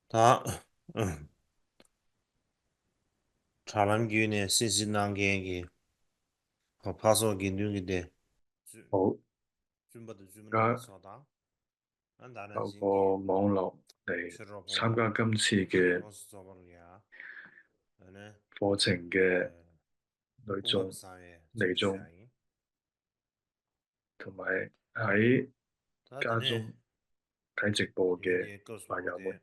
다 사람기운에 신신난게기 파소기 뉴기데好，준바도 주문하고而家있어다. 난 나는 透 신기 過網絡嚟 치료 參 본바 加今次嘅 노스 저버야. 네. 課程嘅女眾、공업사회 理眾，지구शा이. 同埋喺家 다드네. 中睇直播嘅 인게 朋友們，거스로데.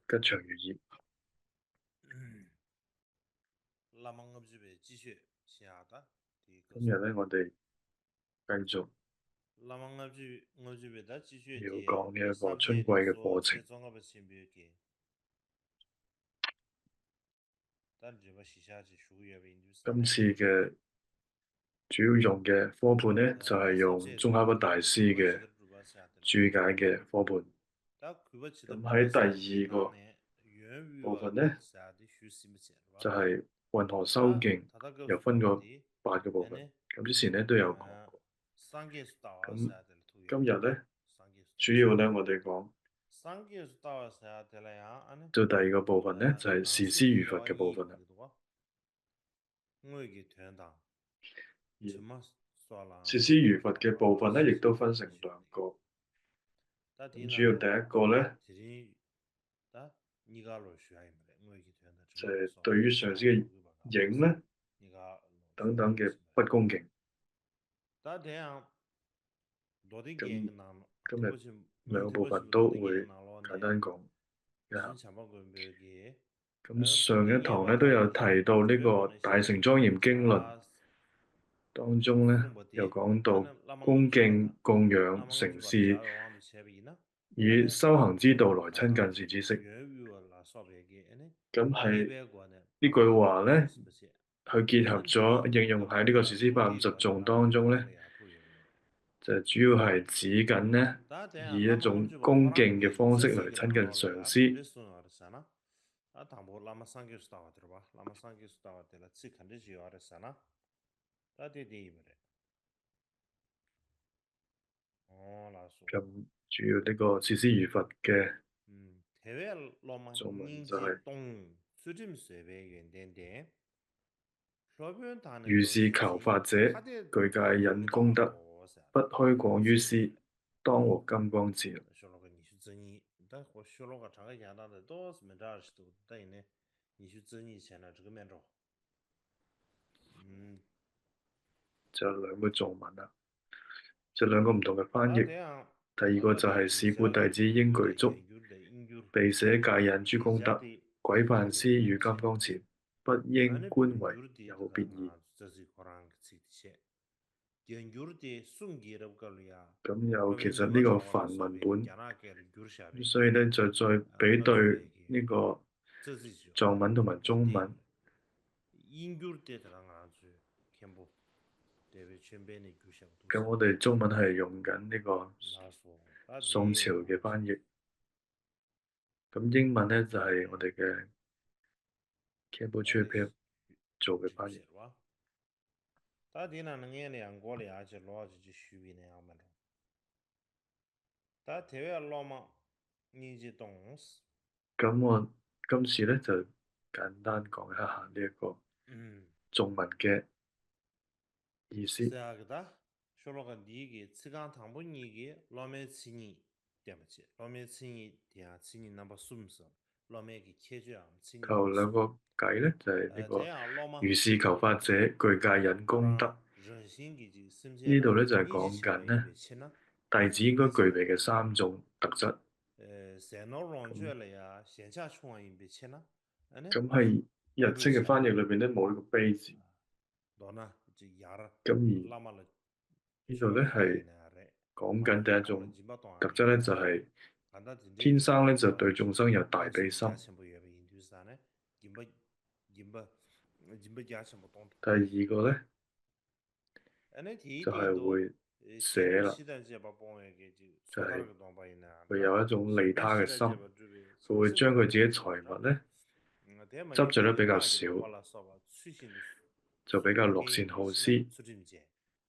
吉祥如意。라망업집에 지시 시하다. 디 今日咧，거스로데. 我哋繼續 라망업집에다 要 지시에 講呢一個春季嘅課 3대리소 程。최종업의 신비기. 단지바 시샤지 슈구여베 今 인두스타네. 次嘅主要用嘅科本咧，就係、用宗喀巴大師嘅注解嘅科本。咁喺第二個部分咧，就係、雲河修徑，又分過8個部分。咁之前咧都有講過。咁今日咧，主要咧我哋講到第二個部分咧，就係、時思如佛嘅部分啦。而時思如佛嘅部分咧，亦都分成兩個。咁主要第一個咧，就係、對於上師嘅影咧等等嘅不恭敬。咁今日兩個部分都會簡單講一下。咁上一堂咧都有提到呢個《大乘莊嚴經論》當中咧，有講到恭敬供養承事，以修行之道來親近善知識。咁係呢句話咧，佢結合咗應用喺呢個《說施850頌》當中咧，就主要係指緊咧，以一種恭敬嘅方式嚟親近上師。咁主要呢個時思如佛嘅中文就係、如是求法者，具戒忍功德，不虛廣於斯，當獲金剛智。就兩個頌文啦，就兩個唔同嘅翻譯。第二個就係、是故弟子應具足，備捨戒忍諸功德，軌範施與金剛前，不應觀為有別義。咁有其實呢個梵文本，所以咧就再比對呢個藏文同埋中文。咁我哋中文係用緊呢個宋朝嘅翻譯，咁英文咧就係、我哋嘅 Campbell Trip 做嘅翻譯。咁我今次咧就簡單講一下呢一個中文嘅意思。頭兩個偈咧就係、呢個如是求法者，具戒忍功德。呢度咧就係講緊咧弟子應該具備嘅3種特質。咁喺日式嘅翻譯裏邊咧冇呢個悲字。咁而呢度咧係講緊第一種特質咧就係、天生咧就對眾生有大悲心。第二個咧就係、會捨啦，就係、佢有一種利他嘅心，佢會將佢自己財物咧執著得比較少，就比較樂善好施。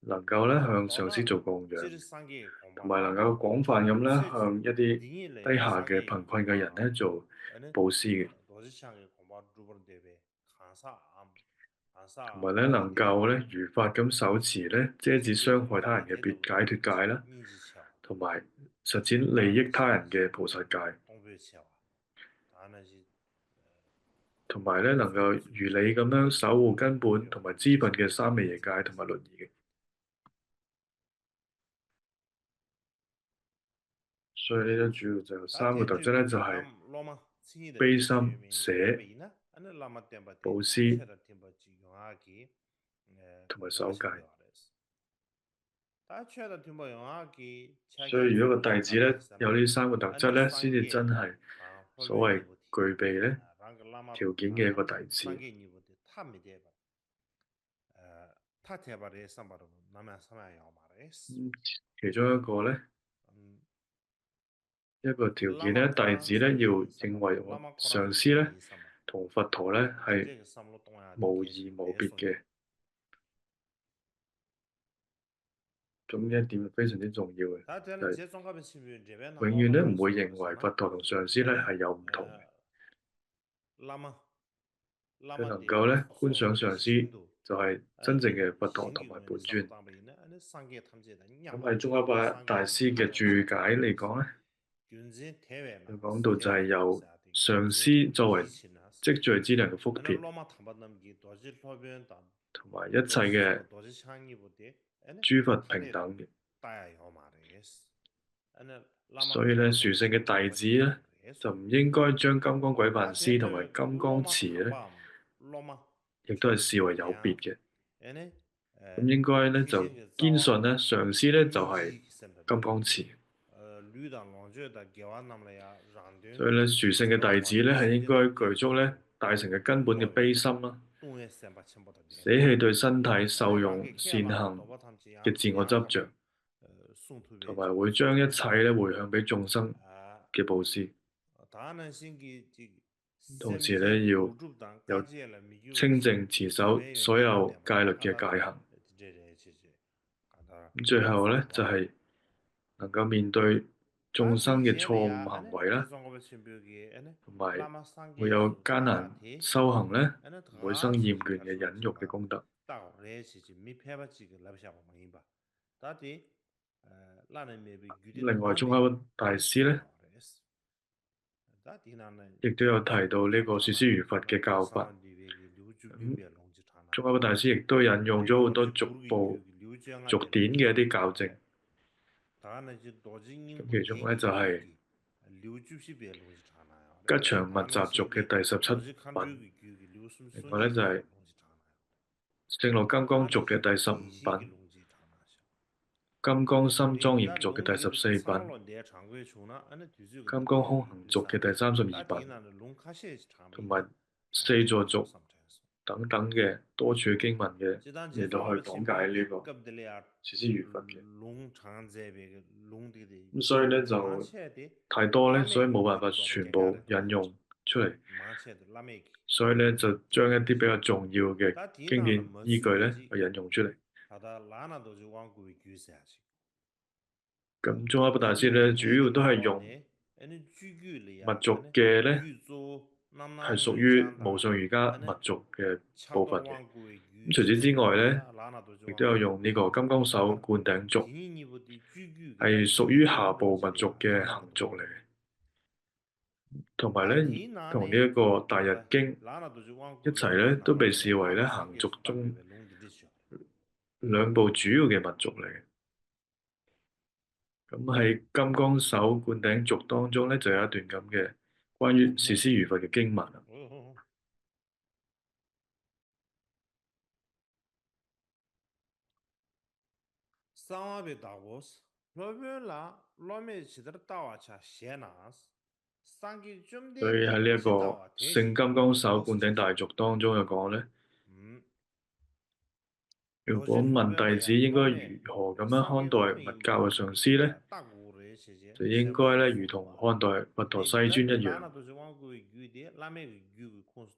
能夠咧向到那上司做供養，這個三個恐怕同埋能夠廣泛咁咧向一啲低下嘅貧困嘅人咧做佈施嘅，都是想嘅恐怕做不對呗，看啥看啥同埋咧能夠咧如法咁手持咧遮止傷害他人嘅別解脫戒啦，面積小，同埋實踐利益他人嘅菩薩戒，東北小，當然是同埋咧能夠如理咁樣守護根本同埋資本嘅三昧耶戒同埋律儀嘅。所以呢，咧主要就三個特質咧，就係悲心、捨、布施同埋守戒。所以如果個弟子咧有呢三個特質咧，先至真係所謂具備咧條件嘅一個弟子。其中一個咧，一個條件咧，弟子咧要認為我上師咧同佛陀咧係無異無別嘅，咁呢一點非常之重要嘅，就係永遠咧唔會認為佛陀同上師咧係有唔同嘅。佢能夠咧觀想上師就係真正嘅佛陀同埋本尊。咁喺宗喀巴大師嘅注解嚟講咧，佢講到就係由上師作為積聚資糧嘅福田，同埋一切嘅諸佛平等嘅。所以咧，殊勝嘅弟子咧就唔應該將金剛軌範師同埋金剛持咧，亦都係視為有別嘅。咁應該咧就堅信咧上師咧就係金剛持。所以咧，殊勝嘅弟子咧係應該具足咧大乘嘅根本嘅悲心啦，捨棄對身體受用善行嘅自我執着，同埋會將一切咧回向俾眾生嘅布施。同時咧要有清淨持守所有戒律嘅戒行。最後咧就係能夠面對眾生嘅錯誤行為啦，同埋會有艱難修行咧，唔會生厭倦嘅忍辱嘅功德。另外，宗喀巴大師咧，亦都有提到呢個說施如佛嘅教法。宗喀巴大師亦都引用咗好多俗部俗典嘅一啲教證。咁其中咧就係吉祥密集續嘅第17品，另外咧就係勝樂金剛續嘅第15品，金剛心莊嚴續嘅第14品，金剛空行續嘅第32品，同埋四座續等等嘅多處經文嘅嚟到去講解呢個說施如佛嘅。咁所以咧就太多咧，所以冇辦法全部引用出嚟。所以咧就將一啲比較重要嘅經典依據咧去引用出嚟。咁宗喀巴大師咧主要都係用密續嘅咧係屬於無上瑜伽密續嘅部分嘅。咁除此之外咧，亦都有用呢個金剛手灌頂續，係屬於下部密續嘅行續嚟。同埋咧，同呢一個大日經一齊咧，都被視為咧行續中兩部主要嘅密續嚟。咁喺金剛手灌頂續當中咧，就有一段咁嘅關於說施如佛嘅經文。所以喺呢一個聖金剛手灌頂大續當中又講咧，如果問弟子應該如何咁樣看待密教嘅上師咧，就應該咧如同看待佛陀世尊一樣。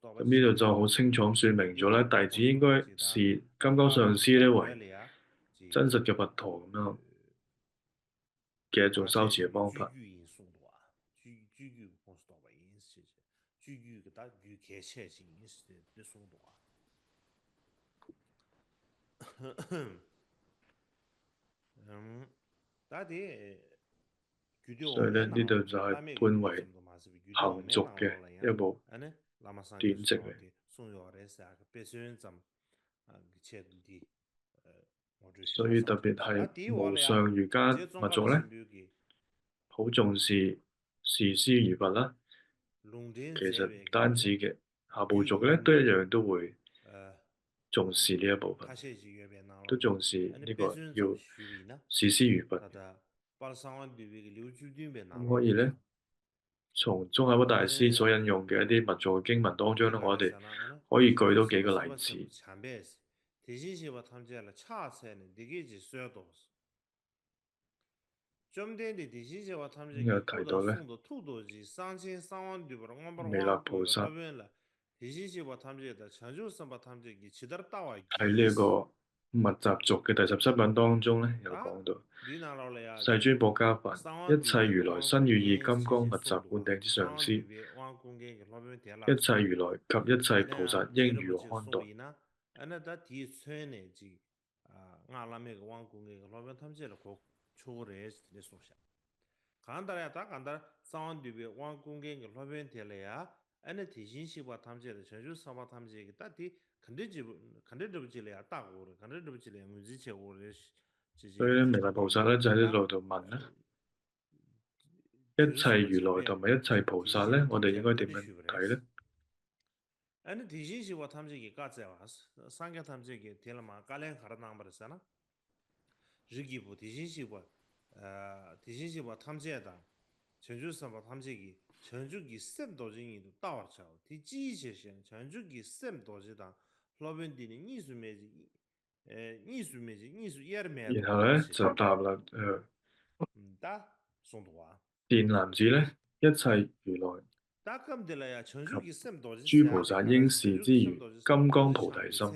咁呢度就好清楚咁説明咗咧，弟子應該視金剛上師咧為真實嘅佛陀咁樣嘅一種修持嘅方法。所以咧，呢度就係判為行俗嘅一部典籍嚟。所以特別係無上瑜伽密宗咧，好重視視師如佛啦。其實唔單止嘅下部族咧，都一樣都會重視呢一部分，都重視呢個要視師如佛。咁可以咧，從宗喀巴大師所引用嘅一啲密宗嘅經文當中咧，我哋可以舉到幾個例子。有提到咧，彌勒菩薩喺呢一個密集族嘅第17品當中咧，有講到世尊薄伽梵，一切如來身語意金剛密集灌頂之上師，一切如來及一切菩薩應如何看待？所以咧，彌勒菩薩咧就喺呢度問啦，一切如來同埋一切菩薩咧，我哋應該點樣睇咧？然後咧就答啦，善男子咧，一切如來及諸菩薩應視之如金剛菩提心。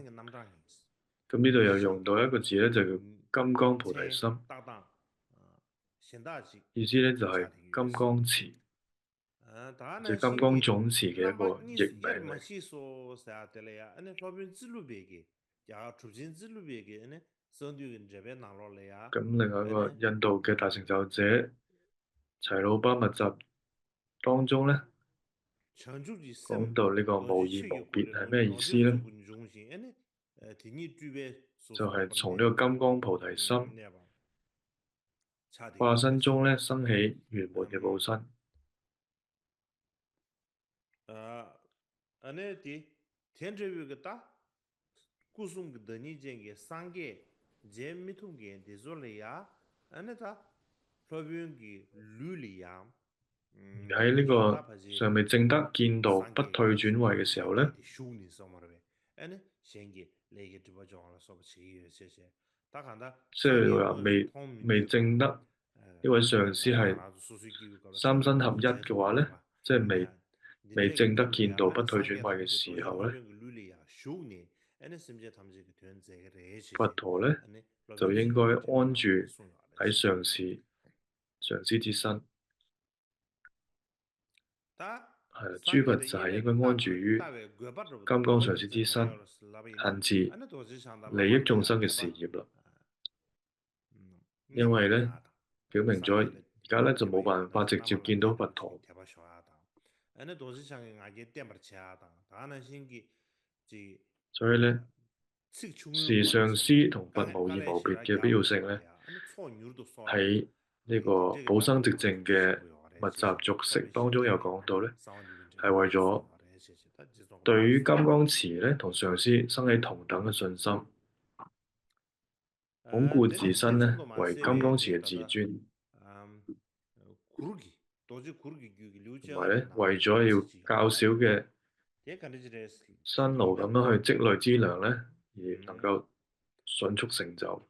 咁呢度又用到一個字咧，就叫金剛菩提心，意思咧就係金剛持，即係金剛總持嘅一個譯名嚟。咁另外一個印度嘅大成就者齊魯巴密集當中咧，講到呢個無異無別係咩意思咧？就係從呢個金剛菩提心化身中咧生起圓滿嘅報身。喺呢個尚未證得見道不退轉位嘅時候咧，即係話未證得呢位上師係三身合一嘅話咧，即係未證得見道不退轉位嘅時候咧，佛陀咧就應該安住喺上師之身。係啦，諸佛就係應該安住於金剛上師之身，行持利益眾生嘅事業啦。因為咧，表明咗而家咧就冇辦法直接見到佛陀，所以咧，視上師同佛無異無別嘅必要性咧，喺呢個補生寂靜嘅密集族式當中有講到咧，係為咗對於金剛持咧同上師生起同等嘅信心，鞏固自身咧為金剛持嘅自尊，同埋咧為咗要較少嘅辛勞咁樣去積累資糧咧，而能夠迅速成就。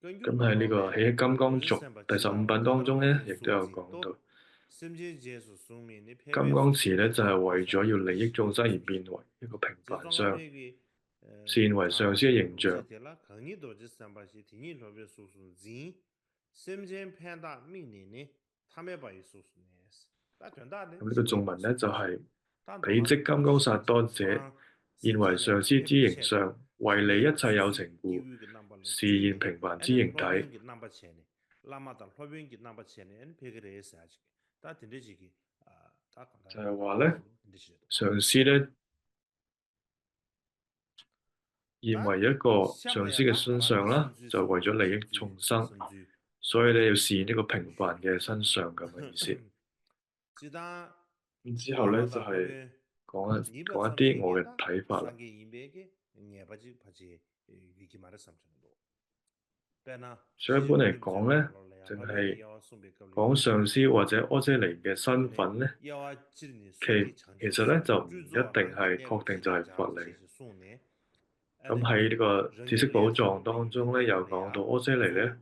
咁喺呢個《起金剛族》第15品當中咧，亦都有講到，金剛持咧就係為咗要利益眾生而變為一個平凡相，善為上師嘅形象。咁呢個頌文咧就係、彼即金剛薩埵者，現為上師之形相，為利一切有情故，示現平凡之形體。就係話咧，上師咧現為一個上師嘅身相啦，就為咗利益眾生，所以咧要示現呢個平凡嘅身相咁嘅意思。咁之後咧就係講一啲我嘅睇法啦。所以一般嚟講咧，淨係講上師或者阿闍黎嘅身份咧，其實咧就唔一定係確定就係佛嚟。咁喺呢個知識寶藏當中咧，有講到阿闍黎咧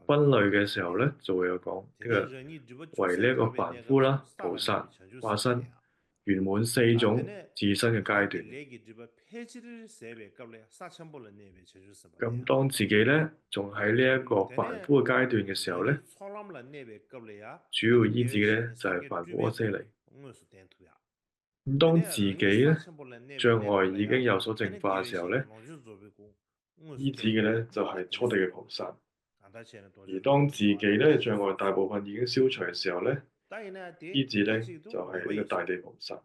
分類嘅時候咧，就會有講呢個為呢一個凡夫啦、菩薩、化身圓滿4種自身嘅階段。咁當自己咧仲喺呢一個凡夫嘅階段嘅時候咧，主要依止嘅咧就係凡夫阿闍黎。咁當自己咧障礙已經有所淨化嘅時候咧，依止嘅咧就係初地嘅菩薩。而當自己咧障礙大部分已經消除嘅時候咧，依止咧就係呢個大地菩薩。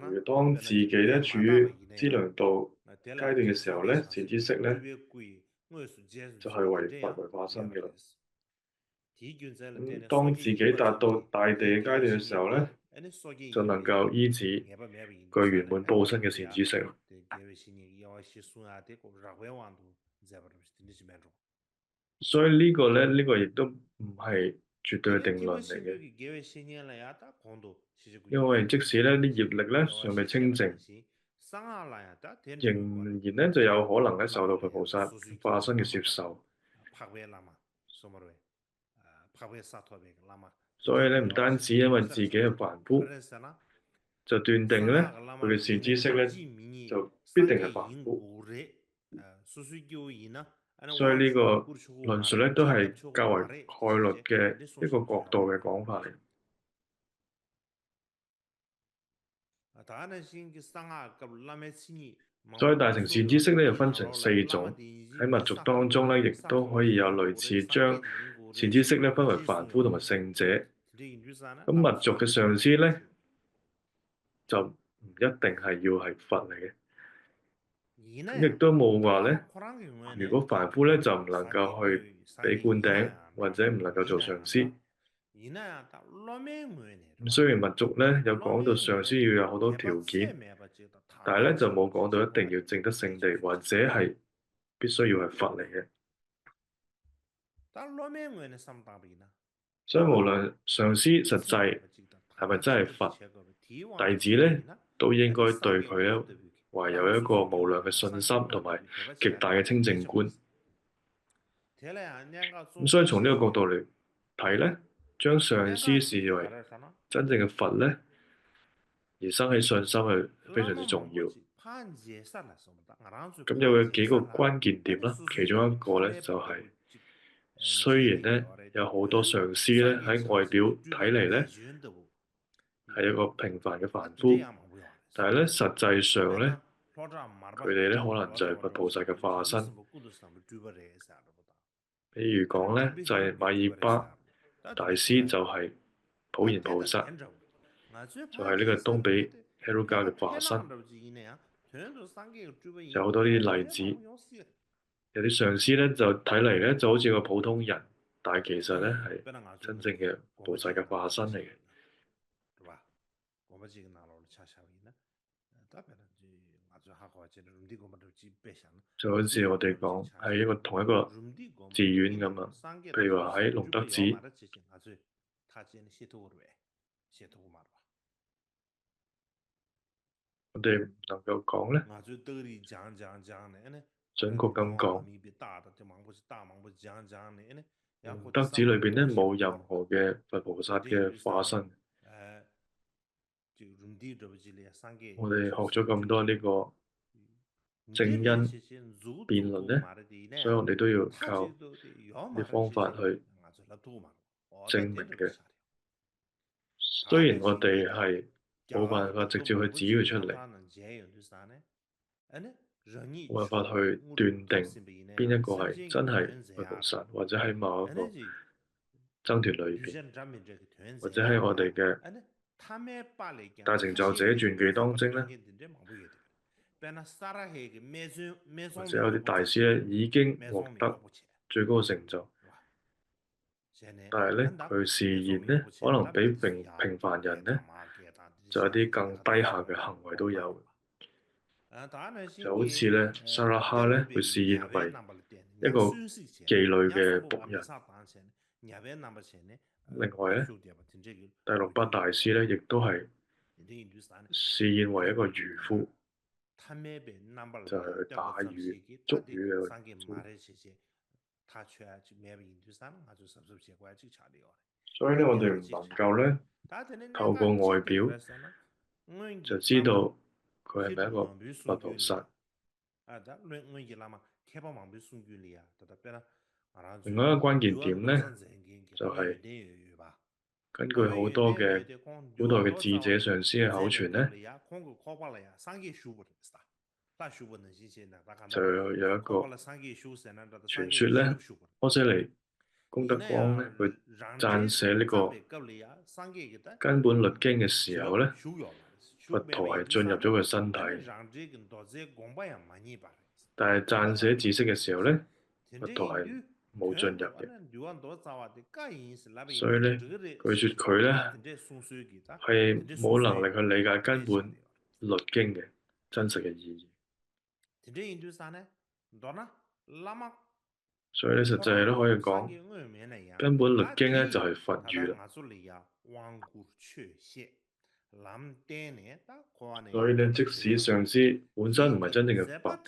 而當自己咧處於資糧道階段嘅時候咧，善知識咧就係為佛為化身嘅啦。咁當自己達到大地嘅階段嘅時候咧，就能夠依止具圓滿報身嘅善知識。所以呢個咧，呢個亦都唔係絕對嘅定論嚟嘅，因為即使咧啲業力咧尚未清淨，仍然咧就有可能咧受到佛菩薩化身嘅接受。所以咧唔單止因為自己係凡夫，就斷定咧佢嘅善知識咧就必定係凡夫。所以呢個論述咧都係較為概率嘅一個角度嘅講法嚟。所以大乘善知識咧又分成4種，喺密續當中咧亦都可以有類似將善知識咧分為凡夫同埋聖者。咁密續嘅上師咧就唔一定係要係佛嚟嘅，咁亦都冇話咧，如果凡夫咧就唔能夠去俾灌頂或者唔能夠做上師。咁雖然密續咧有講到上師要有好多條件，但係咧就冇講到一定要證得聖地或者係必須要係佛嚟嘅。所以無論上師實際係咪真係佛，弟子咧都應該對佢咧懷有一個無量嘅信心同埋極大嘅清淨觀。咁所以從呢個角度嚟睇咧，將上師視為真正嘅佛咧，而生起信心係非常之重要。咁有幾個關鍵點啦，其中一個咧就係、雖然咧有好多上師咧喺外表睇嚟咧係一個平凡嘅凡夫，但係咧實際上咧佢哋咧可能就係佛菩薩嘅化身。比如講咧就係米爾巴大師就係普賢菩薩，就係呢個東比希盧迦嘅化身。有好多啲例子，有啲上師咧就睇嚟咧就好似個普通人，但係其實咧係真正嘅菩薩嘅化身嚟嘅。就好似我哋講係一個同一個寺院咁啊，譬如話喺龍德寺，我哋唔能夠講咧，準確咁講，德子裏邊咧冇任何嘅佛菩薩嘅化身。我哋學咗咁多呢個正因辯論咧，所以我哋都要靠啲方法去證明嘅。雖然我哋係冇辦法直接去指佢出嚟，冇辦法去斷定邊一個係真係佛菩薩，或者喺某一個僧團裏邊，或者喺我哋嘅大成就者傳記當中咧，或者有啲大師咧已經獲得最高成就，但係咧佢示現咧可能比平凡人咧就有啲更低下嘅行為都有，就好似咧沙拉哈咧佢示現為一個妓女嘅僕人。另外咧，第六巴大師咧亦都係示現為一個漁夫，就係去打魚、捉魚嘅。所以咧，我哋唔能夠咧透過外表就知道佢係咪一個佛菩薩。另外一個關鍵點咧，就係根據好多嘅古代嘅智者上師嘅口傳咧，就有一個傳說咧，波闍梨功德光咧，佢撰寫呢個根本律經嘅時候咧，佛陀係進入咗佢身體，但係撰寫知識嘅時候咧，佛陀係冇進入嘅，所以咧，據說佢咧係冇能力去理解根本律經嘅真實嘅意義。所以咧，實際都可以講，根本律經咧就係佛語啦。所以咧，即使上師本身唔係真正嘅佛，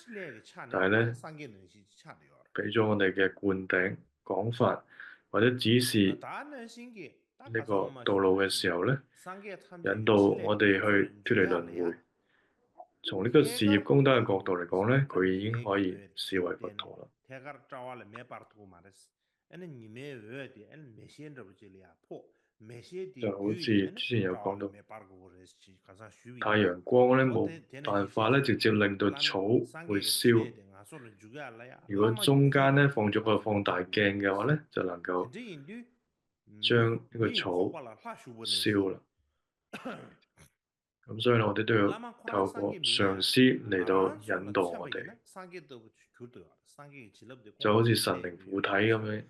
但係咧，俾咗我哋嘅灌頂講法或者指示呢個道路嘅時候咧，引導我哋去脫離輪迴。從呢個事業功德嘅角度嚟講咧，佢已經可以視為佛陀啦。就好似之前有講到，太陽光咧冇辦法咧直接令到草會燒。如果中間咧放咗個放大鏡嘅話咧，就能夠將呢個草燒啦。咁所以我哋都要透過上師嚟到引導我哋，就好似神靈附體咁樣。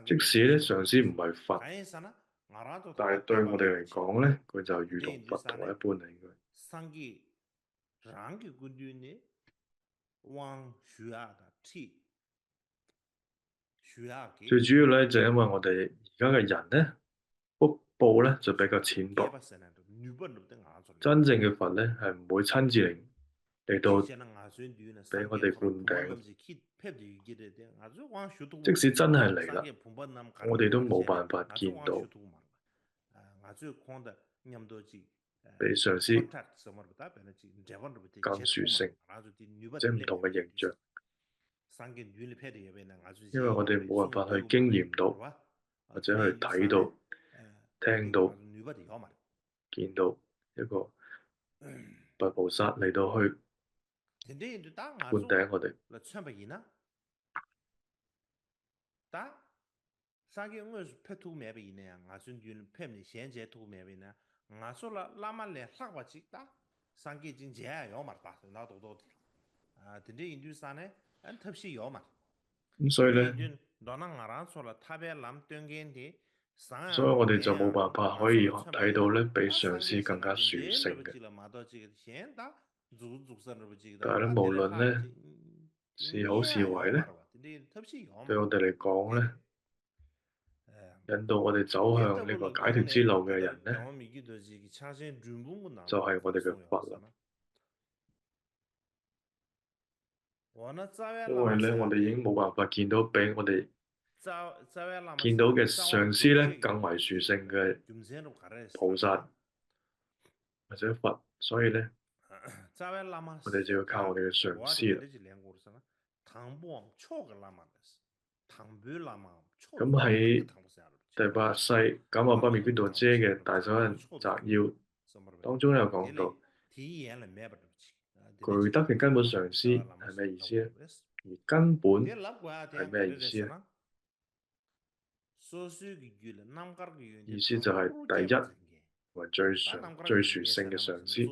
即使咧上師唔係佛，但係對我哋嚟講咧，佢就如同佛陀一般嚟嘅。最主要咧就因為我哋而家嘅人咧，福報咧就比較淺薄。真正嘅佛咧係唔會親自嚟到俾我哋灌頂。即使真係嚟啦，我哋都冇辦法見到。比上師更殊勝，即係唔同嘅形象。因為我哋冇辦法去經驗到，或者去睇到、聽到、見到一個佛菩薩嚟到去灌頂我哋。咁所以咧，所以我哋就冇辦法可以睇到咧，比上師更加殊勝嘅。但係咧，無論咧是好是壞咧，對我哋嚟講咧，引導我哋走向呢個解脫之路嘅人咧，就係我哋嘅佛啦。因為咧我哋已經冇辦法見到比我哋見到嘅上師咧更為殊勝嘅菩薩或者佛，所以咧我哋就要靠我哋嘅上師啦。咁喺第八世九默巴面捐道者嘅大手印摘要當中有講到，具德嘅根本上師係咩意思咧？而根本係咩意思咧？意思就係第一同埋最殊勝嘅上師，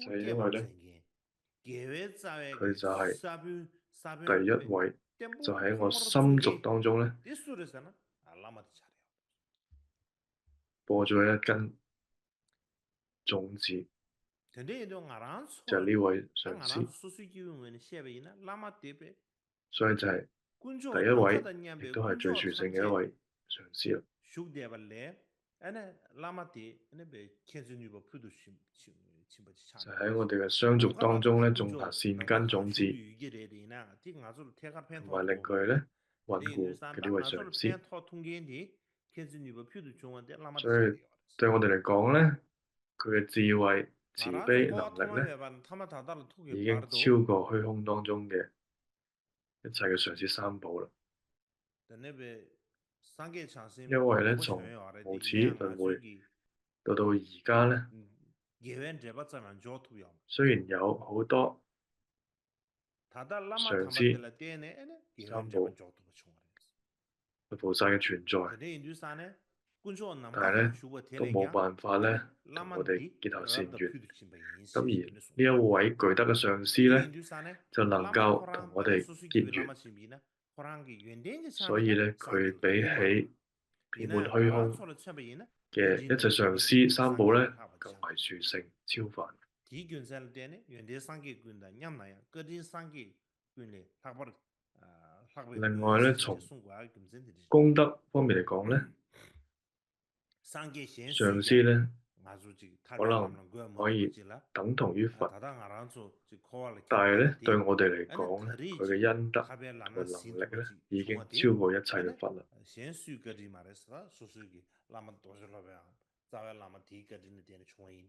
就係因為咧佢就係第一位，就喺我心續當中咧播咗一根種子，就係呢位上師，所以就係第一位，亦都係最殊勝嘅一位上師啦。就喺我哋嘅相續當中咧，種下善根種子，同埋令佢咧穩固嘅呢位上師。所以對我哋嚟講咧，佢嘅智慧、慈悲能力咧，已經超過虛空當中嘅一切嘅上師三寶啦。因為咧，從無始輪迴到而家咧，雖然有好多上師三寶嘅菩薩嘅存在，但係咧都冇辦法咧同我哋結合善緣。咁而呢一位具德嘅上師咧，就能夠同我哋結緣。所以咧，佢比起遍滿虛空嘅一切上師三寶咧，更為殊勝超凡。另外咧，從功德方面嚟講咧，上師咧可能可以等同於佛，但係咧對我哋嚟講咧，佢嘅恩德同埋能力咧已經超過一切嘅佛啦。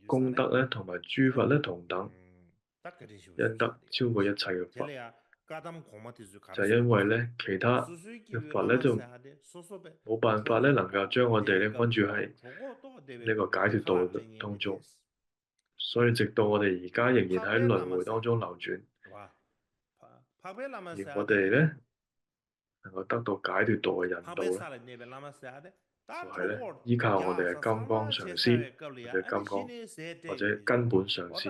功德咧同埋諸佛咧同等，恩德超過一切嘅佛，就係因為咧其他嘅佛咧就冇辦法咧能夠將我哋咧安住喺呢個解脫道當中，所以直到我哋而家仍然喺輪迴當中流轉，而我哋咧能夠得到解脫道嘅引導咧，就係咧依靠我哋嘅金剛上師或者金剛或者根本上師。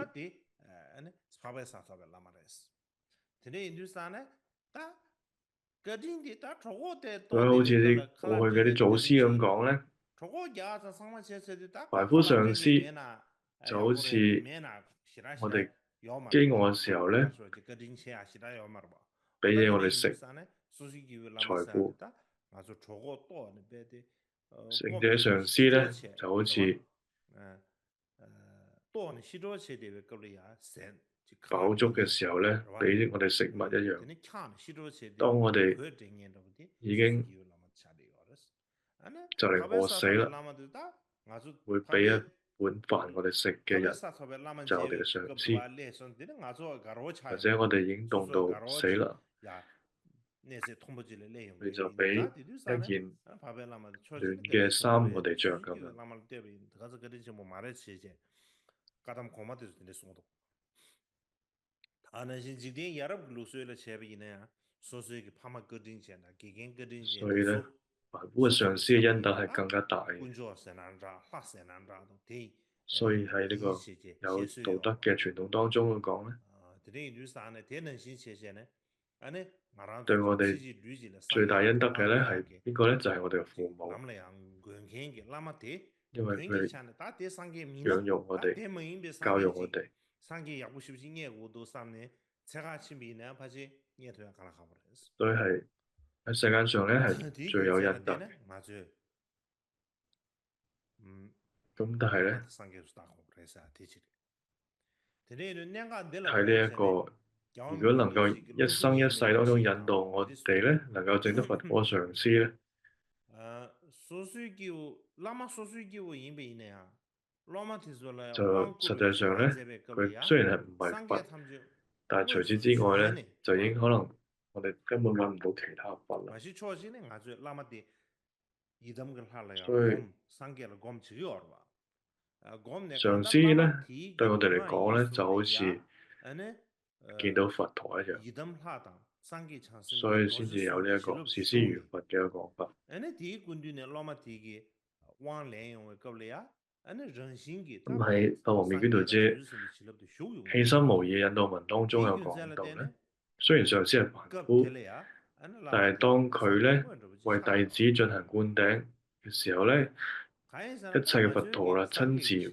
所以好似啲過去嘅啲祖師咁講咧，凡夫上師就好似我哋飢餓嘅時候咧，俾嘢我哋食財富。聖者上師咧就好似飽足嘅時候咧，俾我哋食物一樣。當我哋已經就嚟餓死啦，會俾一碗飯我哋食嘅人，就係我哋嘅上師。或者我哋已經凍到死啦，佢就俾一件暖嘅衫我哋着咁樣。所以咧，凡夫嘅上師嘅恩德係更加大嘅。所以喺呢個有道德嘅傳統當中講咧，對我哋最大恩德嘅咧係邊個咧？就係我哋嘅父母，因為佢養育我哋、教育我哋。所以係喺世間上咧係最有恩德嘅。咁但係咧，喺呢一個，如果能夠一生一世當中引導我哋咧，能夠證得佛果上師咧，就實際上咧，佢雖然係唔係佛，但係除此之外咧，就已經可能我哋根本揾唔到其他佛啦。所以上師咧對我哋嚟講咧，就好似見到佛陀一樣，所以先至有呢一個視師如佛嘅一個講法。咁喺《法華妙經》度啫，棄身無異引導文當中有講到咧，雖然上師係凡夫，但係當佢咧為弟子進行灌頂嘅時候咧，一切嘅佛陀啦，親自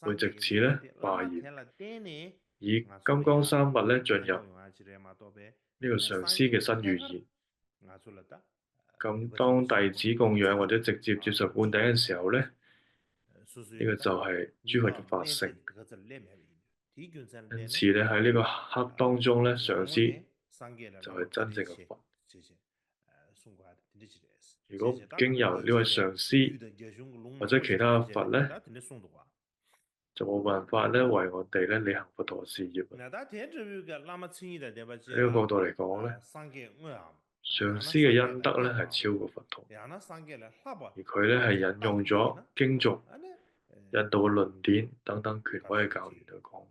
會藉此咧化現，以金剛三物咧進入呢個上師嘅身語意。咁當弟子供養或者直接接受灌頂嘅時候咧，呢個就係諸佛嘅法性。因此咧喺呢個刻當中咧，上師就係真正嘅佛。如果唔經由呢位上師或者其他嘅佛咧，就冇辦法咧為我哋咧履行佛陀事業。喺呢個角度嚟講咧，上師嘅恩德咧係超過佛陀，而佢咧係引用咗經俗、印度嘅論典等等權威嘅教義嚟講。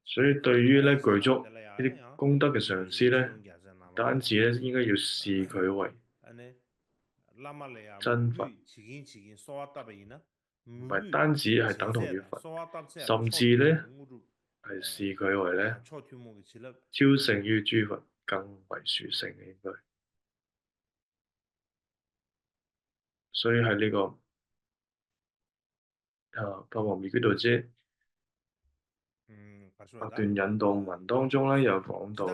所以對於咧具足呢啲功德嘅上師咧，唔單止咧應該要視佢為真佛，唔係單止係等同於佛，甚至咧係視佢為咧超勝於諸佛，更為殊勝嘅應該。所以喺呢個法華妙經度啫，八段引導文當中咧有講到，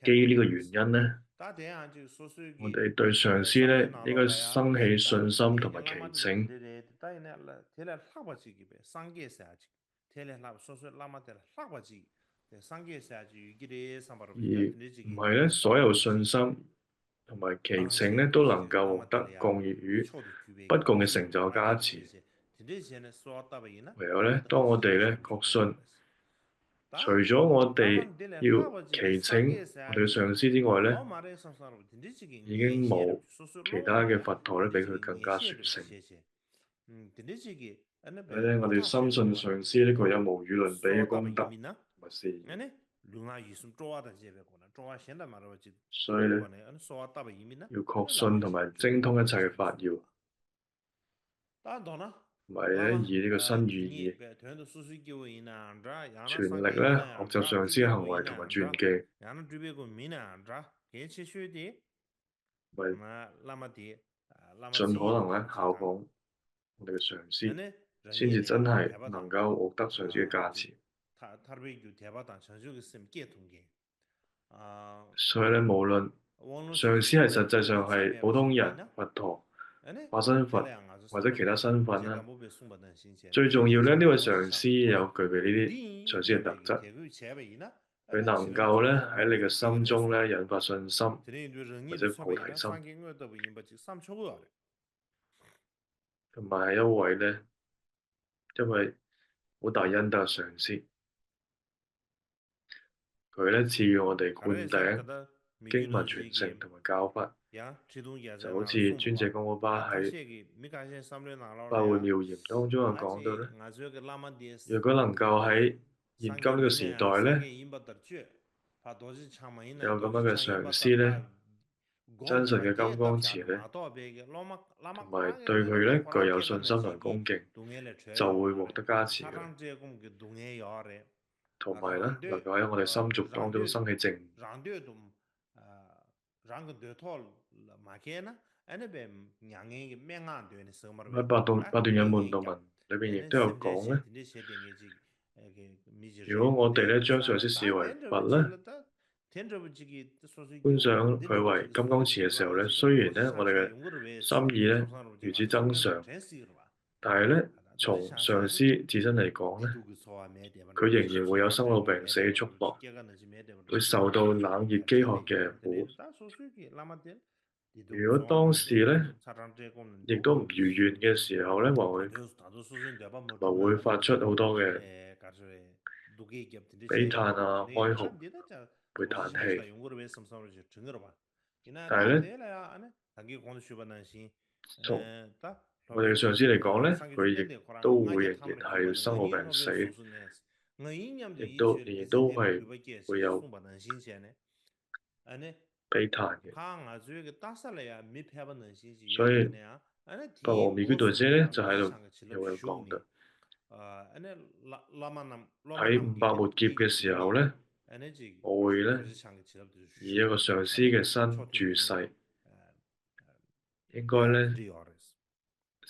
基於呢個原因咧，我哋對上師咧應該生起信心同埋祈請，而唔係咧所有信心同埋祈請咧都能夠獲得共業與不共嘅成就加持。唯有咧，當我哋咧確信，除咗我哋要祈請我哋嘅上師之外咧，已經冇其他嘅佛陀咧比佢更加殊勝。所以咧，我哋深信上師呢個有無與倫比嘅功德同埋事業。所以咧，要確信同埋精通一切嘅法要，同埋咧以呢個身語意，全力咧學習上師嘅行為同埋傳記，為盡可能咧效仿我哋嘅上師，先至真係能夠獲得上師嘅加持。所以咧，無論上師係實際上係普通人、佛陀、化身佛或者其他身份啦，最重要咧呢位上師有具備呢啲上師嘅特質，佢能夠咧喺你嘅心中咧引發信心或者菩提心，同埋係一位咧因為好大恩德嘅上師。佢咧賜予我哋灌頂、經文傳承同埋教法，就好似尊者貢布巴喺《法會妙言》當中有講到咧，如果能夠喺現今呢個時代咧，有咁樣嘅上師咧，真實嘅金剛持咧，同埋對佢咧具有信心同恭敬，就會獲得加持嘅。同埋咧，能夠喺我哋心續當中生起正念。喺八段引導文裏邊亦都有講咧，如果我哋咧將上師視為佛咧，觀想佢為金剛持嘅時候咧，雖然咧我哋嘅心意咧如此增上，但係咧，啊，到底從上司想說的，自身嚟講咧，地圖嘅錯啊，咩地方佢都仍然會有生老病死嘅束縛，會受到冷熱飢渴嘅苦。如果當時咧，亦都唔如願嘅時候咧，同埋會發出好多嘅悲嘆啊、哀嚎、會嘆氣。但係咧，從我哋嘅上司嚟講咧，佢亦都會仍然係生老病死，亦都仍然都係會有悲嘆嘅。所以《霸王別姬》度姐咧就喺度又有講嘅，喺五百末劫嘅時候咧，我會咧以一個上司嘅身住世，應該咧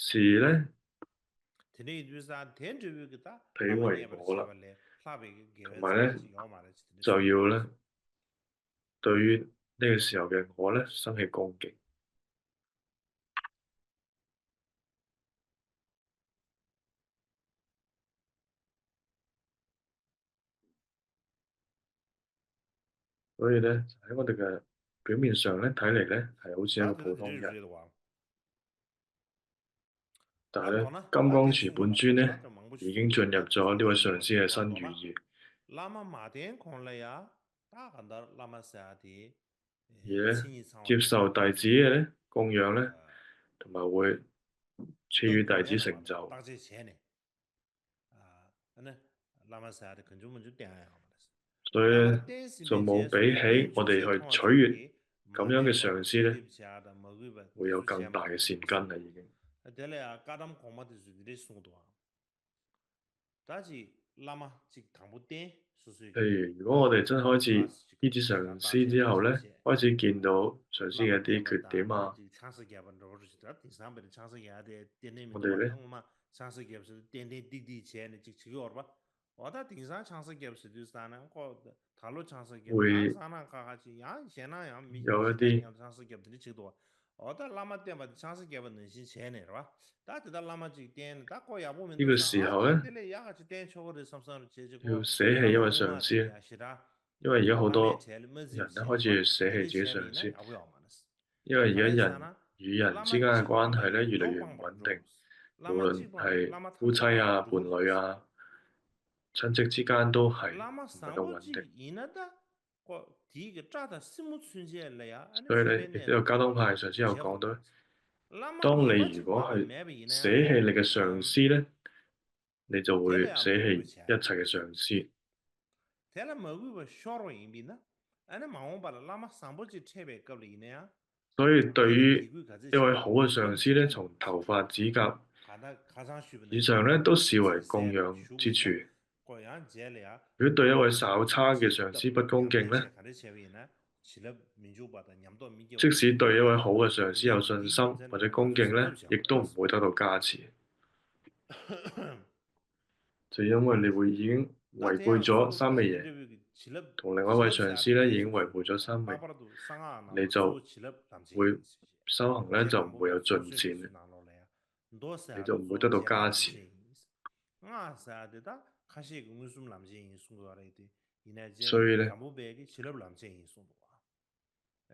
是咧彼為我啦，同埋咧就要咧對於呢個時候嘅我咧生起恭敬。所以咧喺我哋嘅表面上咧睇嚟咧係好似一個普通人，但係咧金剛持本尊咧已經進入咗呢位上師嘅身語意，而咧接受弟子嘅咧供養咧，同埋會賜予弟子成就，所以咧就冇比起我哋去取悅咁樣嘅上師咧，會有更大嘅善根啦已經。譬如，如果我哋真開始依止上師之後咧，開始見到上師嘅一啲缺點啊，我哋咧會有一啲呢個時候咧，要捨棄一位上師咧，因為而家好多人咧開始捨棄自己上師，因為而家人與人之間嘅關係咧越嚟越唔穩定，無論係夫妻啊、伴侶啊、親戚之間都係唔係咁穩定。所以咧，亦都有交通派上師有講到咧，當你如果係捨棄你嘅上司咧，你就會捨棄一切嘅上司。所以對於一位好嘅上司咧，從頭髮、指甲以上咧，都視為供養之處。如果對一位稍差嘅上司不恭敬咧，即使對一位好嘅上司有信心或者恭敬咧，亦都唔會得到加持。就因為你會已經違背咗三昧耶，同另外一位上司咧已經違背咗三昧，你就會修行咧就唔會有進展，你就唔會得到加持。所以咧，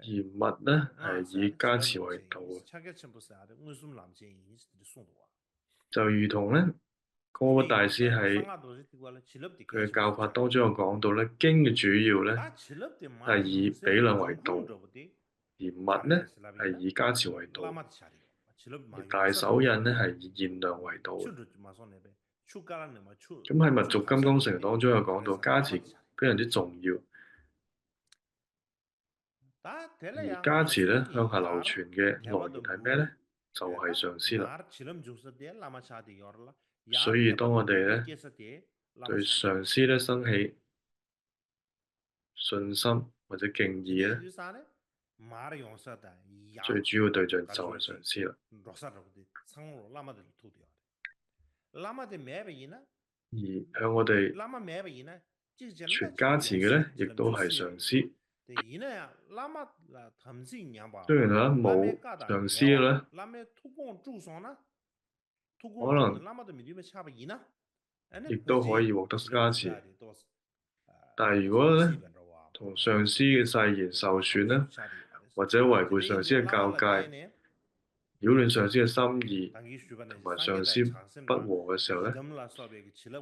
嚴密咧係以加持為道嘅，就如同咧，哥巴大師喺佢嘅教法當中有講到咧，經嘅主要咧係以比量為道，而密咧係以加持為道，而大手印咧係以現量為道。咁喺密續金剛乘當中有講到加持非常之重要，而加持咧向下流傳嘅來源係咩咧？就係上師啦。所以當我哋咧對上師咧生起信心或者敬意咧，最主要對象就係上師啦。而向我哋傳加持嘅咧，亦都係上師。雖然啦冇上師咧，可能亦都可以獲得加持。但係如果咧同上司嘅誓言受損咧，或者違背上司嘅教誡，擾亂上司嘅心意，同埋上司不和嘅時候咧，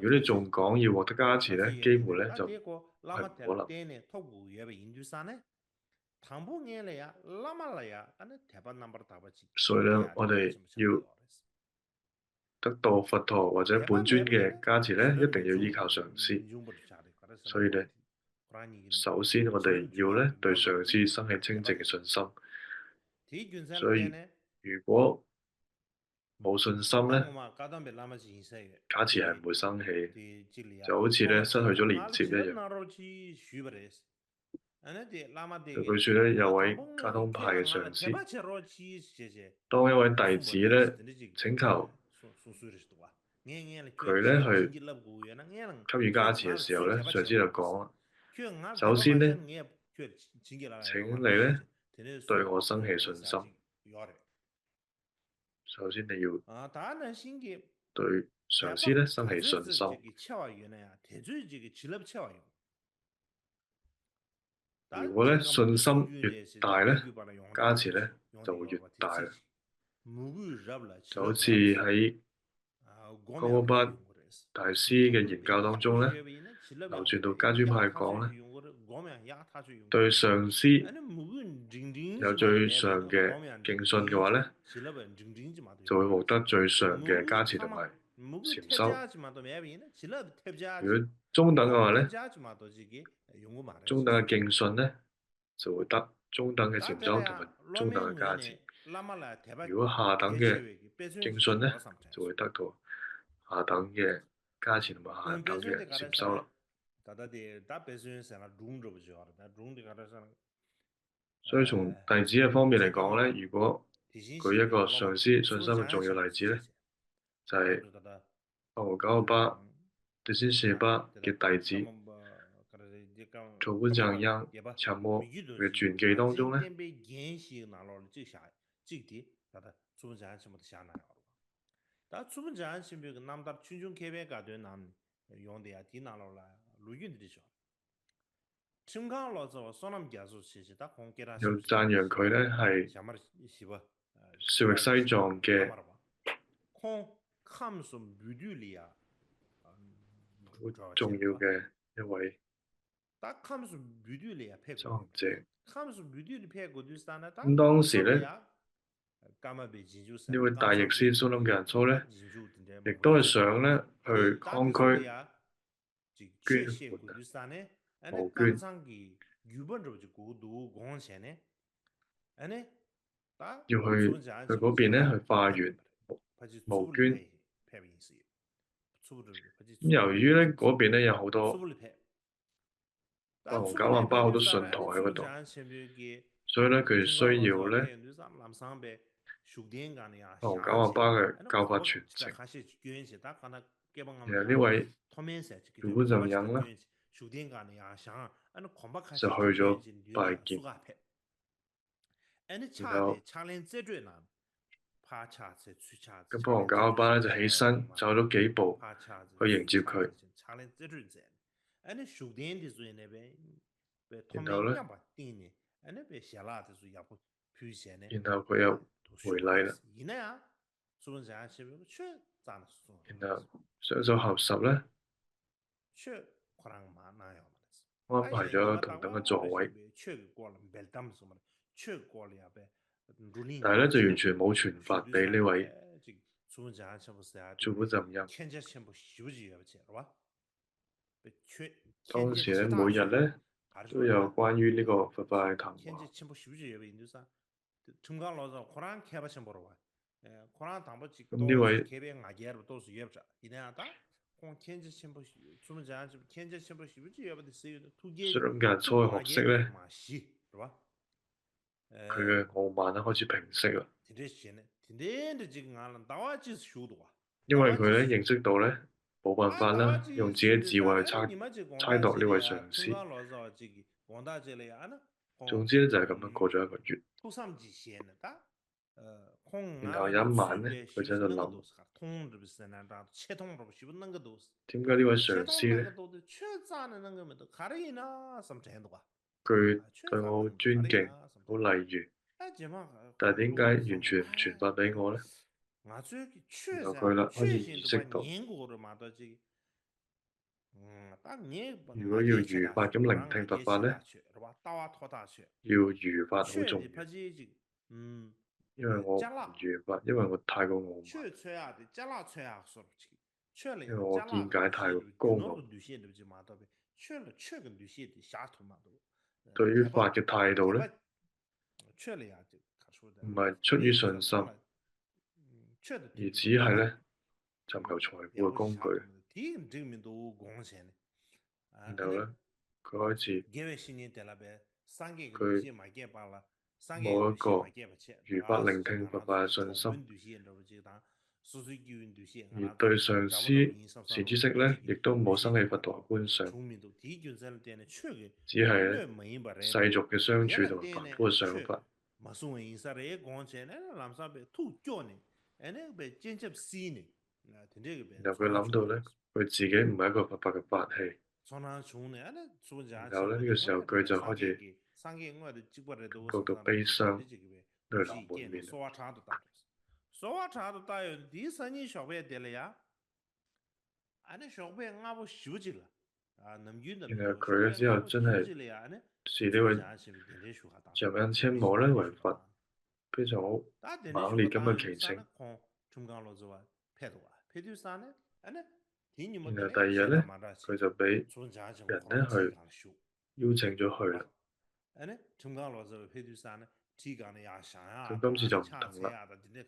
如果你仲講要獲得加持咧，機會咧就係唔可能。所以咧，我哋要得到佛陀或者本尊嘅加持咧，一定要依靠上司。所以咧，首先我哋要咧對上司生起清淨嘅信心。所以如果冇信心咧，加持係唔會生起，就好似咧失去咗連接一樣。據說咧，有位卡通派嘅上司，當一位弟子咧請求佢咧去給予加持嘅時候咧，上司就講啦：首先咧，請你咧對我生起信心。首先你要對上司咧生起信心。如果咧信心越大咧，加持咧就會越大啦。就好似喺哥哥巴大師嘅言教當中咧，流傳到家豬派講咧，對上司有最上嘅敬信嘅話咧，就會獲得最上嘅加持同埋禪修。如果中等嘅話咧，中等嘅敬信咧就會得中等嘅禪修同埋中等嘅加持。如果下等嘅敬信咧，就會得到下等嘅加持同埋下等嘅禪修啦。所以從弟子嘅方面嚟講咧，如果舉一個上司信心嘅重要例子咧，就係帕繃喀巴德先舍巴嘅弟子草本藏央참모嘅傳記當中咧，又讚揚佢咧係少域西藏嘅好重要嘅一位修行者。咁當時咧，呢位大譯師蘇林仁初咧，亦都係想咧去康區捐款募捐，要去嗰邊咧去化緣募捐。咁由於咧嗰邊咧有好多帕繃喀瓦巴好多信徒喺嗰度，所以咧佢需要咧帕繃喀瓦巴嘅教法傳承。然後呢位草本藏央啦，就去咗拜見，然後咁帕繃喀瓦巴咧就起身走咗幾步去迎接佢。然後咧，然後佢又回禮啦，然後雙手合十咧，安排咗同等嘅座位，但係咧就完全冇傳法俾呢位草本藏央。當時咧每日咧都有關於呢個佛法嘅談話。咁呢位蘇林仁初嘅學識咧，佢嘅傲慢咧開始平息啦，因為佢咧認識到咧冇辦法啦，用自己智慧去猜度呢位上司。總之咧就係咁樣過咗一個月。空然後俺有一晚呢，去呗，佢就媳婦喺度諗那個都是哈，通這不是那啥，切通這不媳婦那個都是，點解呢位切上司呢，通那個都的，確咋的那個沒得，卡的呢，什麼程度啊？佢確對我好咋的那個卡尊敬，的呢，什麼好程度？禮遇，哎，這嘛，但係點解光路上嘛，完全唔傳哎，發俾我呢？我最確實啊，然後佢啦開始確信都把意識到，年過了嘛，到這個，但年把如果要我也切如法大去，我讓咁聆聽我也佛法呢，切大去，是吧？打瓦拖大去，要如法好確的重要，把這個，因為我唔加辣。如法，因為我太過傲慢，确吹啊的，加拿吹啊说不起，确了因為我加拿見解太个女性的，過高就那个傲，女性的就嘛到呗，确个女性的下头嘛都，對於台北法嘅態度呢，台北确了呀就他說的，唔係出於你信心，可放了，确的而地只係呢尋求嗯，財富也不是嘅工具。下頭的，第一證明都貢獻的，啊，那然後呢，佢開始因為新年在那邊，三個女佢性買件罢了，三個冇一女性買個件不起，如法啊，聆聽佛俺法嘅就信心，草根女性，知道不？就當水救女性，而俺對上找司不到名上善知路，識呢，這個亦都冇女性生起佛陀就嘛到嘅觀想，聰明到第一件在那點呢，確個只係呢不沒不人世俗嘅相也處同埋那點呢，凡夫嘅想確法。沒送銀色的也講起，那南上邊土腳呢，那個被間接死呢，啊，聽這個邊然後佢從哪種呢？諗到呢，佢自己唔係一個佛法嘅法器。從哪種呢？那做家然後呢，全部的，呢個時候我佢就開始三個我的基本的都感覺到是上悲傷，的這個唄，都係流女性見的滿面啦。說話差都大，說話差都大有第三年小輩得了呀，啊那小輩俺不休息了，啊能運的沒然後有，小佢呢之後輩俺不休真係息了呀，那視呢位做家全部天天說話大，上人車沒無呢為佛，天天說話大，非常好但天天猛烈咁說話大嘅祈請。有啥呢？看中港老子話拍到啊，拍到啥呢？啊那聽你們然後的第二日呢，現在嘛的佢就俾做家全部人可能提呢去綱修。邀請咗去啦。哎呢，中港老子配對啥呢？提綱的呀、想呀，咁今次就唔恰同啦，菜呀，的，點解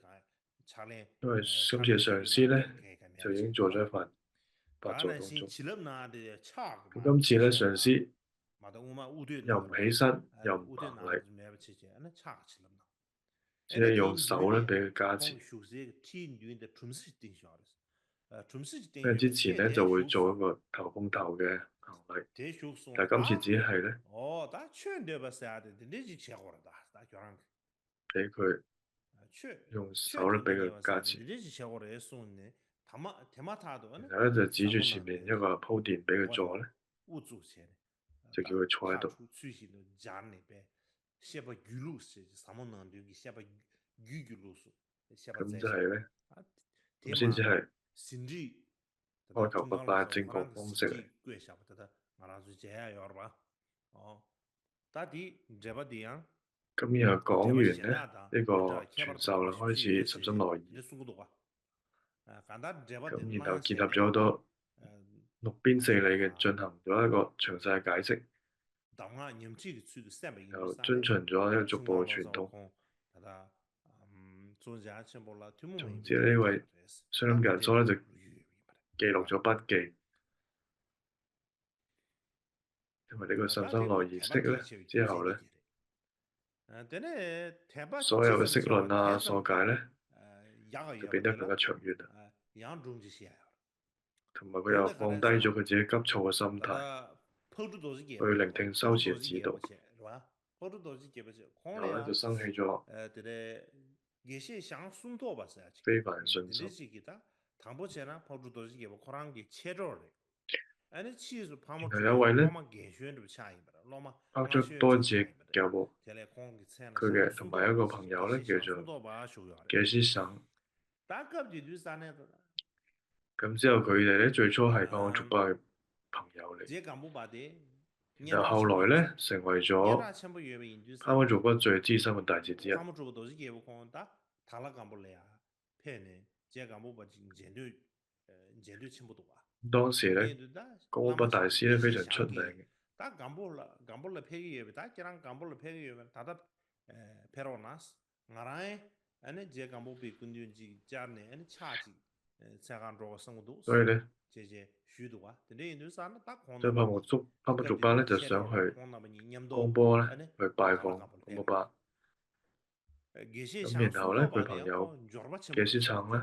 查咧？因為今查次嘅咧配對哪上司呢，點開開就已經面去，做咗一份法當然先座當中。起了那的恰個咁嘛，今次呢，上司嘛的我們五隊又那個，唔起身，又唔五隊行禮，那就買不起錢，那恰起了那。只係用手呢俾佢加持。光修這個天女的純粹定下的，純粹定因為之前呢就會做一個個頭碰頭嘅行禮，天修送，但係今次只係呢哦，但全對不啥的，你就切過了的，但叫人。俾佢確用確手呢俾定你話啥的，佢加持，你這些小伙兒送呢，他都呢，然後呢就指住前面一個鋪墊俾佢坐呢，我做錢，就叫佢坐喺度。出現到家那邊，寫把語錄寫，什麼能力寫把語錄書，寫把咁就係呢，啊，咁先至係甚至開求佛法正確方式嚟。跪下不得的，馬上就這樣要吧，哦，大抵這把地啊。咁然後講完呢，呢個傳授啦，開始十心內意。咁然後結合咗好多六邊四理嘅進行咗一個詳細嘅解釋，又遵循咗呢個逐步嘅傳統。總之呢位雙林人所呢就記錄咗筆記，因為呢個十心內意識呢之後呢，所有嘅釋論啊、疏解呢，就變得更加卓越啦。同埋佢又放低咗佢自己急躁嘅心態，去聆聽修持嘅指導，然後呢就生起咗非凡嘅信心。然後有一位呢，拍咗多隻腳步，佢嘅同埋一個朋友呢，叫做嘅師省。咁之後佢哋呢，最初係講速巴嘅朋友嚟，然後後來呢，成為咗帕繃喀巴最資深嘅弟子之一。當時呢，岡巴大師呢非常出名嘅。所以呢，即係帕繃喀巴呢就想去岡波呢去拜訪岡巴巴。咁然後呢，佢朋友嘅師撐呢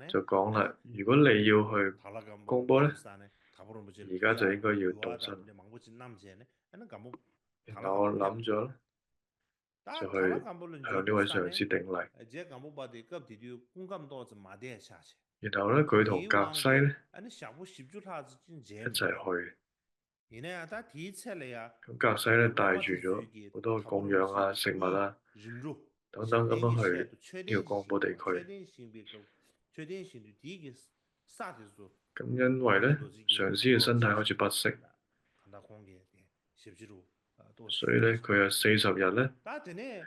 就講啦，如果你要去岡波呢，而家就應該要動身。然後我諗咗， 다就去 탈락감불은 向呢位上 제두산에 司頂禮。제 간부바디 급디디 공감도지 마대下去。然後咧，佢同格西 디왕게 咧 아니 샤부 10주라지 一 진제 齊去。이네야 다 디체래야 咁格西咧帶住咗好多供養啊、食物啊 rinru 等等咁樣去 샤댕기 呢個江波地區。确定性的第一个啥的做咁因為咧，上司嘅身體開始不適，간다 공개 십지로 所以咧佢有40日咧 다드네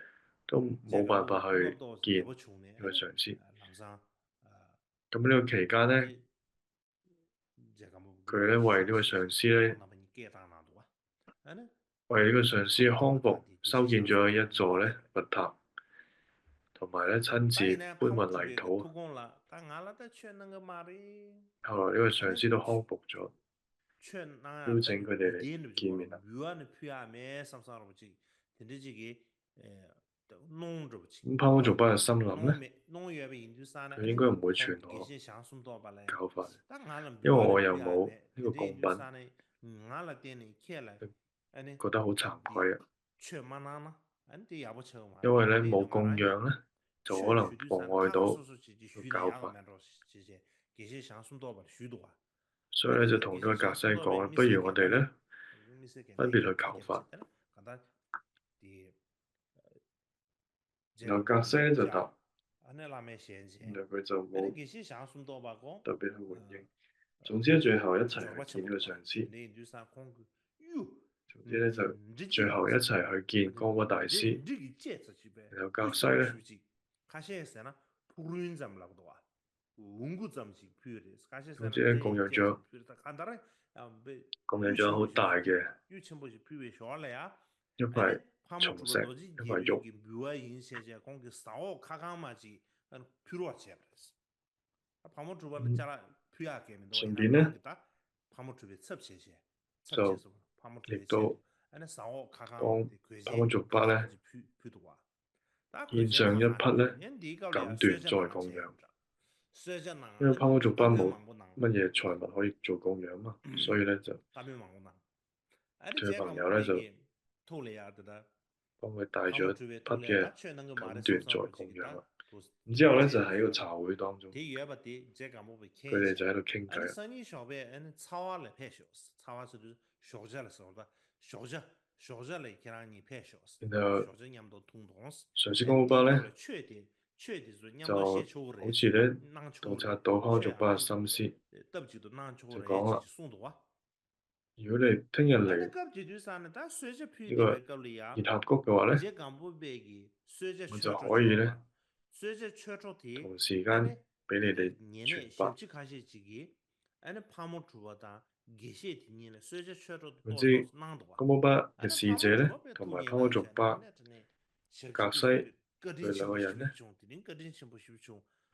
都冇辦 제가 法去 공감도 見 여보 총네 呢個上司。 항상 咁呢個期間咧， 제가 뭐 佢咧為呢個上司咧， 為呢個上司嘅康復修建咗一座咧佛塔，同埋咧親自搬運泥土。後來呢個上司都康復咗，邀請佢哋嚟見面啦。咁帕姆族巴就心諗咧，佢應該唔會傳我教法，因為我又冇呢個供品，覺得好慚愧啊。因為咧冇供養咧，就可能妨礙到個教法，所以咧就同呢個格西講啦，不如我哋咧分別去求法。然後格西咧就答，然後佢就冇特別去回應。總之咧，最後一齊去見呢個上司。總之咧就最後一齊去見江波大師。然後格西咧，總之咧供養咗好大嘅一塊松石，一塊肉。順便咧就亦都幫帕姆族巴咧獻上一匹咧錦緞作為供養，因為帕姆族巴冇乜嘢財物可以做供養嘛，所以咧就佢朋友咧就幫佢帶咗一匹嘅錦緞作為供養啦。然之後咧就喺個茶會當中，佢哋就喺度傾偈。然後上司公巴咧就好似咧洞察到帕姆族巴嘅心思，就講啦：如果你聽日嚟呢個熱峽谷嘅話咧，我就可以咧同時間俾你哋傳法。總之，江波巴嘅使者咧，同埋帕姆族巴格西佢兩個人咧，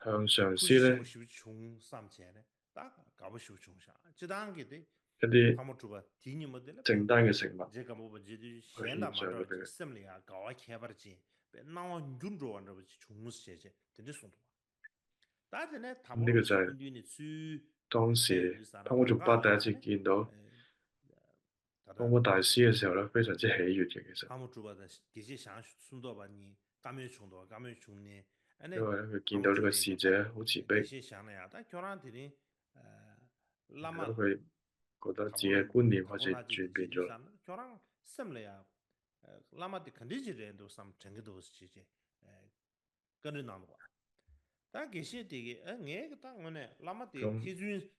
向上司咧一啲剩單嘅食物去獻上俾佢。咁呢個就係當時帕姆族巴第一次見到江波大師嘅時候咧，非常之喜悅嘅。其實，因為咧佢見到呢個使者好慈悲，咁佢覺得自己嘅觀念開始轉變咗。咁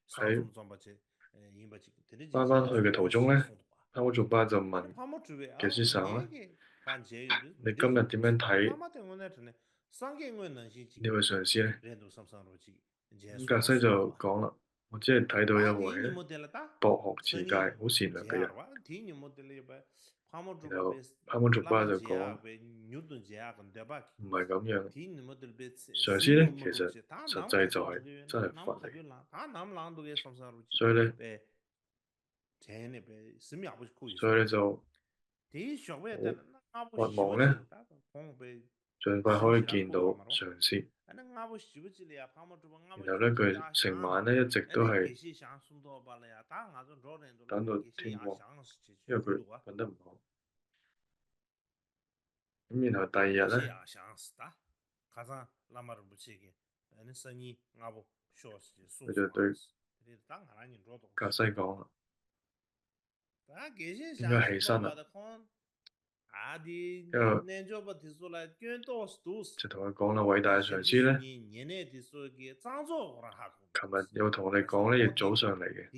喺翻返去嘅途中咧，帕姆族巴就問嘅先生啦：你今日點樣睇呢位上司咧？咁格西就講啦：我只係睇到一位咧博學持戒、好善良嘅人。然後帕姆族巴就講：唔係咁樣，上司咧其實實際就係真係佛嚟，所以咧就渴望咧盡快可以見到上司。然後咧佢成晚咧一直都係等到天光，因為佢瞓得唔好。咁咁然後第二日咧，佢就對格西講啦，應該起身啦，跟住就同佢講啦，偉大嘅上司咧，琴日有同我哋講咧，要早上嚟嘅。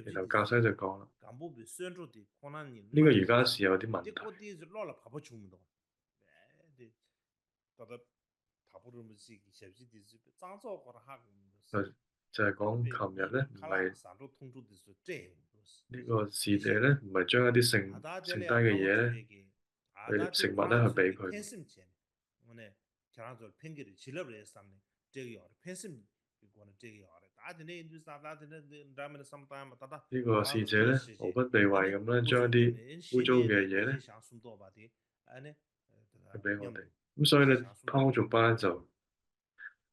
然後格西就講啦，呢個瑜伽士有啲問題。就係講琴日咧，唔係呢個侍者咧，唔係將一啲剩低嘅嘢咧，食物咧去俾佢。呢個侍者咧，毫不避諱咁咧，將一啲污糟嘅嘢咧去俾我哋。咁所以咧，帕姆族巴就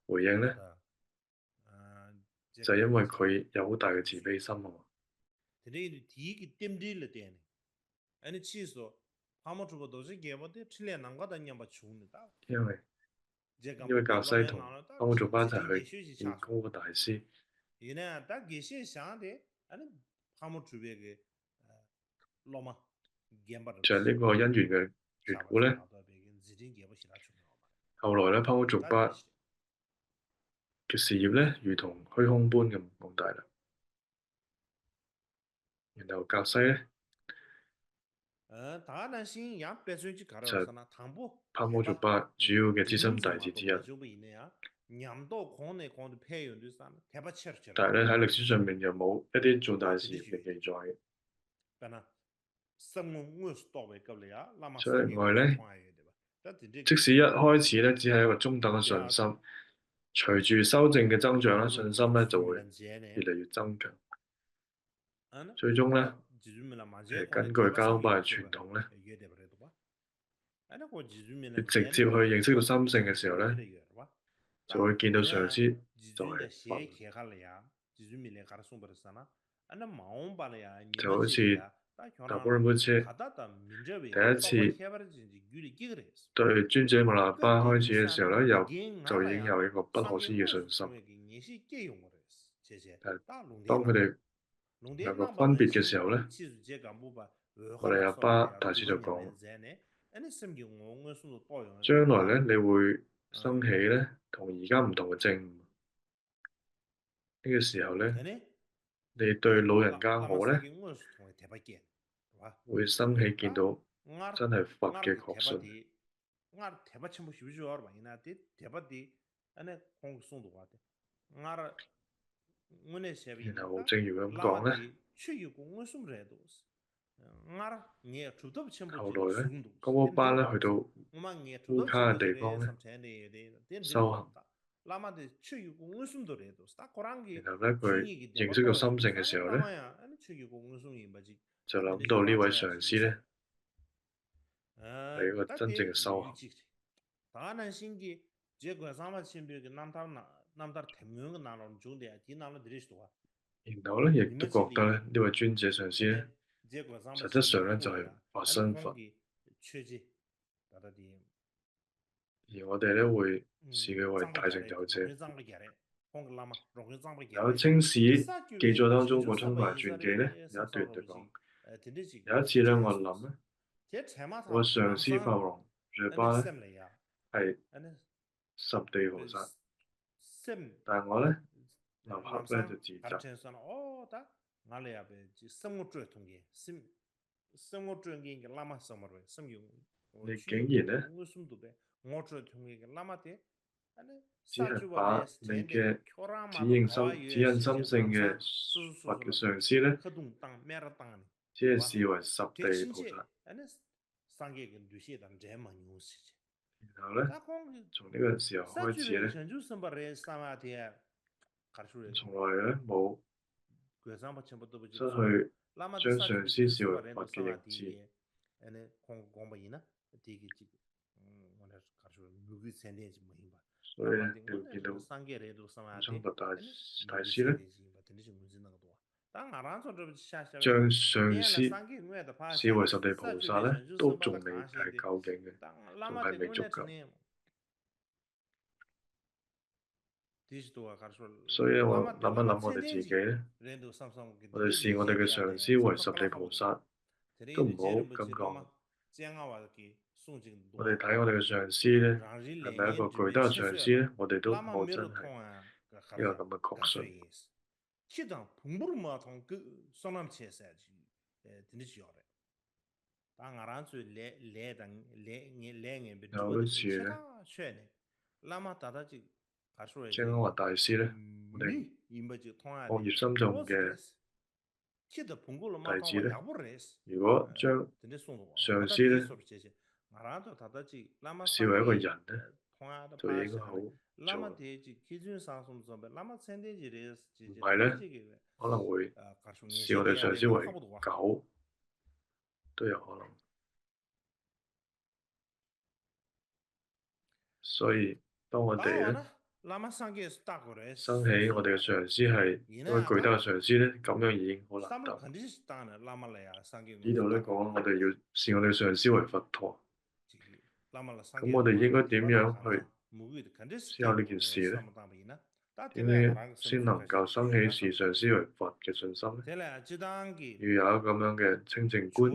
回應咧，就係因為佢有好大嘅慈悲心啊嘛。因為格西同帕姆族巴一齊去見嗰個大師。就係呢個因緣嘅緣故咧。後來咧，帕姆族巴嘅事業咧，如同虛空般咁龐大啦。然後格西咧，就係帕姆族巴主要嘅資深弟子之一。但係咧，喺歷史上面又冇一啲做大事業嘅記載嘅。所以另外咧，即使一開始咧只係一個中等嘅信心，隨住修正嘅增長咧，信心咧就會越嚟越增強。最終咧，根據加隆巴嘅傳統咧，你直接去認識到心性嘅時候咧，就會見到上司就係佛，就好似達波仁波切第一次對尊者密勒巴開始嘅時候咧，就已經有一個不可思議嘅信心。但係當佢哋有個分別嘅時候咧，密勒巴大師就講：將來咧，你會生起咧同而家唔同嘅證悟。呢個時候咧，你對老人家我咧會生起見到真係佛嘅確信。然後正如佢咁講咧，後來咧，哥摩巴咧去到烏卡嘅地方咧修行。然後咧，佢認識到心性嘅時候咧，就諗到呢位上師咧係一個真正嘅修行。然後咧，亦都覺得咧呢位尊者上師咧，實質上咧就係化身佛，而我哋咧會視佢為大成就者。有清史記載當中補充埋傳記咧，有一段就講，有一次咧我諗咧，我上師法王若巴咧係十地菩薩，但係我咧立刻咧就自責。你竟然咧只係把你嘅指引心性嘅佛嘅上師咧，只係視為十地菩薩。然後咧，從呢個時候開始咧，從來咧冇失去將上師視為佛嘅認知。所以咧，你會見到宗喀巴大師咧，將上師視為十地菩薩呢，都仲未係究竟嘅，仲係未足夠。所以我諗一諗我哋自己呢，我哋視我哋嘅上師為十地菩薩，都唔好咁講。我哋睇我哋嘅上師呢，係咪一個具德嘅上師呢？我哋都冇真係一個咁嘅確信。有一次呢，張安華大師呢，我哋學業深重嘅弟子呢，如果將上師呢視為一個人呢，就應該好做。唔係呢，可能會視我哋上師為狗，都有可能。所以當我哋呢生起我哋嘅上師係一位具德嘅上師呢，咁樣已經好難得。呢度呢講我哋要視我哋嘅上師為佛陀，咁我哋應該點樣去思考呢件事呢？點樣先能夠生起視上師為佛嘅信心呢？要有咁樣嘅清淨觀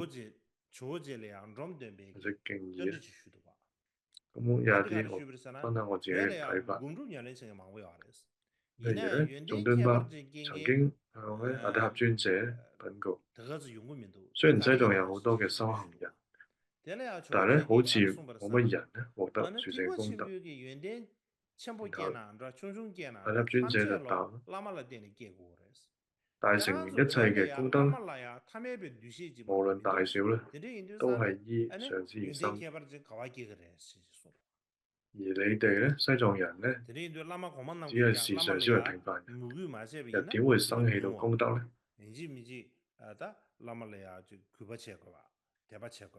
或者敬意呢？咁有一啲我分享我自己嘅睇法。例如呢，仲敦巴曾經向呢阿底峽尊者稟告，雖然西藏有好多嘅修行人，但係呢好似冇乜人呢獲得殊勝嘅功德。然後阿底峽尊者就答：大成完一切嘅功德，無論大小呢，都係依上師而生。而你哋呢，西藏人呢，只係視上師為平凡人，又點會生起到功德呢？